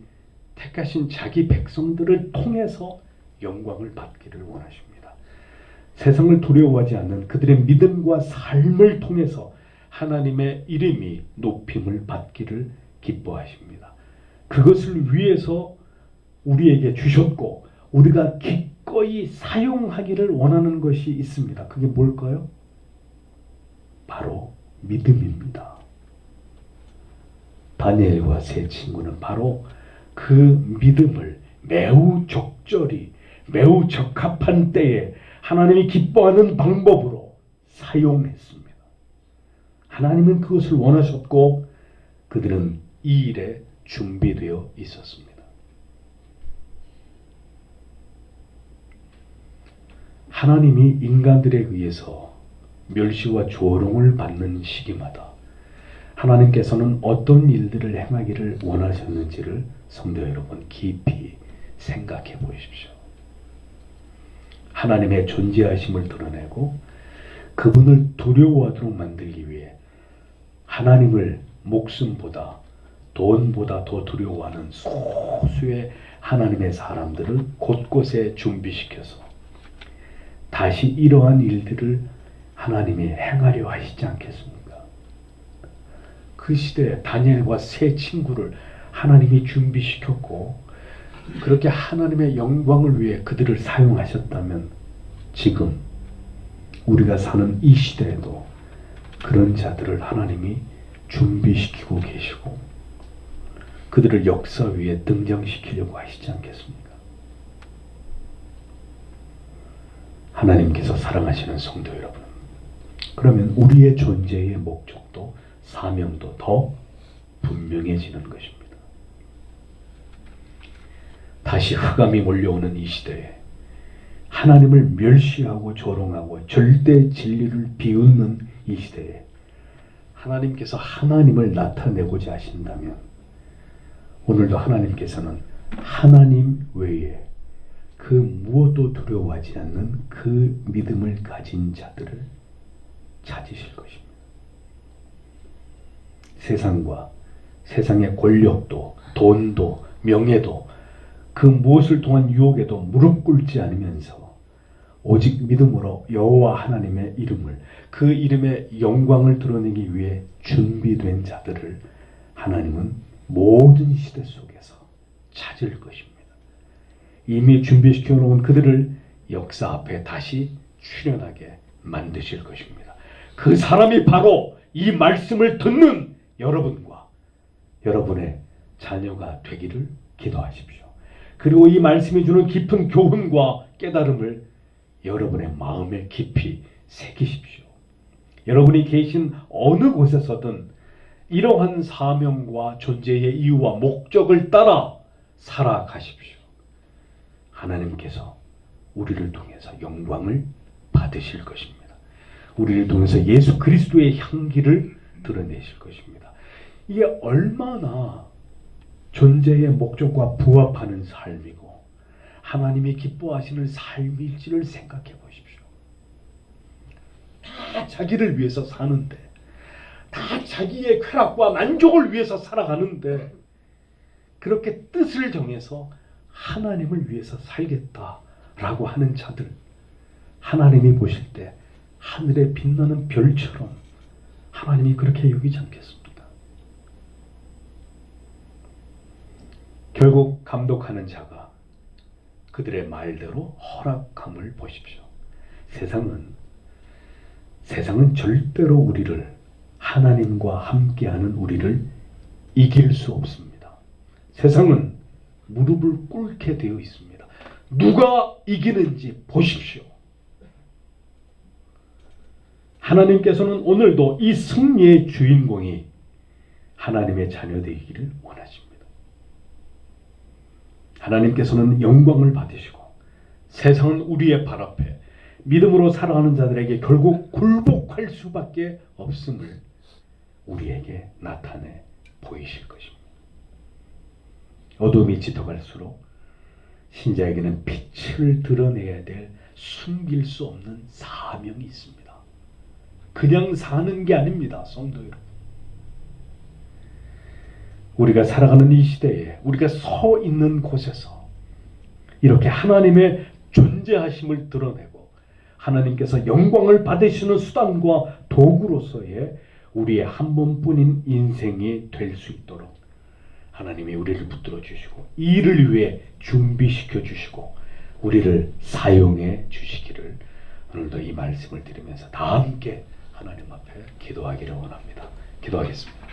택하신 자기 백성들을 통해서 영광을 받기를 원하십니다. 세상을 두려워하지 않는 그들의 믿음과 삶을 통해서 하나님의 이름이 높임을 받기를 기뻐하십니다. 그것을 위해서 우리에게 주셨고 우리가 기꺼이 사용하기를 원하는 것이 있습니다. 그게 뭘까요? 바로 믿음입니다. 다니엘과 세 친구는 바로 그 믿음을 매우 적절히, 매우 적합한 때에 하나님이 기뻐하는 방법으로 사용했습니다. 하나님은 그것을 원하셨고 그들은 이 일에 준비되어 있었습니다. 하나님이 인간들에 의해서 멸시와 조롱을 받는 시기마다 하나님께서는 어떤 일들을 행하기를 원하셨는지를 성도 여러분 깊이 생각해 보십시오. 하나님의 존재하심을 드러내고 그분을 두려워하도록 만들기 위해 하나님을 목숨보다 돈보다 더 두려워하는 소수의 하나님의 사람들을 곳곳에 준비시켜서 다시 이러한 일들을 하나님이 행하려 하시지 않겠습니까? 그 시대에 다니엘과 세 친구를 하나님이 준비시켰고 그렇게 하나님의 영광을 위해 그들을 사용하셨다면 지금 우리가 사는 이 시대에도 그런 자들을 하나님이 준비시키고 계시고 그들을 역사 위에 등장시키려고 하시지 않겠습니까? 하나님께서 사랑하시는 성도 여러분, 그러면 우리의 존재의 목적도 사명도 더 분명해지는 것입니다. 다시 흑암이 몰려오는 이 시대에 하나님을 멸시하고 조롱하고 절대 진리를 비웃는 이 시대에 하나님께서 하나님을 나타내고자 하신다면 오늘도 하나님께서는 하나님 외에 그 무엇도 두려워하지 않는 그 믿음을 가진 자들을 찾으실 것입니다. 세상과 세상의 권력도 돈도 명예도 그 무엇을 통한 유혹에도 무릎 꿇지 않으면서 오직 믿음으로 여호와 하나님의 이름을 그 이름의 영광을 드러내기 위해 준비된 자들을 하나님은 모든 시대 속에서 찾을 것입니다. 이미 준비시켜 놓은 그들을 역사 앞에 다시 출현하게 만드실 것입니다. 그 사람이 바로 이 말씀을 듣는 여러분과 여러분의 자녀가 되기를 기도하십시오. 그리고 이 말씀이 주는 깊은 교훈과 깨달음을 여러분의 마음에 깊이 새기십시오. 여러분이 계신 어느 곳에서든 이러한 사명과 존재의 이유와 목적을 따라 살아가십시오. 하나님께서 우리를 통해서 영광을 받으실 것입니다. 우리를 통해서 예수 그리스도의 향기를 드러내실 것입니다. 이게 얼마나 존재의 목적과 부합하는 삶이고 하나님이 기뻐하시는 삶일지를 생각해 보십시오. 다 자기를 위해서 사는데, 다 자기의 쾌락과 만족을 위해서 살아가는데 그렇게 뜻을 정해서 하나님을 위해서 살겠다라고 하는 자들, 하나님이 보실 때 하늘에 빛나는 별처럼 하나님이 그렇게 여기지 않겠습니까? 결국 감독하는 자가 그들의 말대로 허락함을 보십시오. 세상은 절대로 우리를, 하나님과 함께하는 우리를 이길 수 없습니다. 세상은 무릎을 꿇게 되어 있습니다. 누가 이기는지 보십시오. 하나님께서는 오늘도 이 승리의 주인공이 하나님의 자녀 되기를 원하십니다. 하나님께서는 영광을 받으시고 세상은 우리의 발 앞에 믿음으로 살아가는 자들에게 결국 굴복할 수밖에 없음을 우리에게 나타내 보이실 것입니다. 어둠이 짙어갈수록 신자에게는 빛을 드러내야 될 숨길 수 없는 사명이 있습니다. 그냥 사는 게 아닙니다, 성도 여러분. 우리가 살아가는 이 시대에 우리가 서 있는 곳에서 이렇게 하나님의 존재하심을 드러내고 하나님께서 영광을 받으시는 수단과 도구로서의 우리의 한 번뿐인 인생이 될 수 있도록 하나님이 우리를 붙들어 주시고 이 일을 위해 준비시켜 주시고 우리를 사용해 주시기를 오늘도 이 말씀을 드리면서 다 함께 하나님 앞에 기도하기를 원합니다. 기도하겠습니다.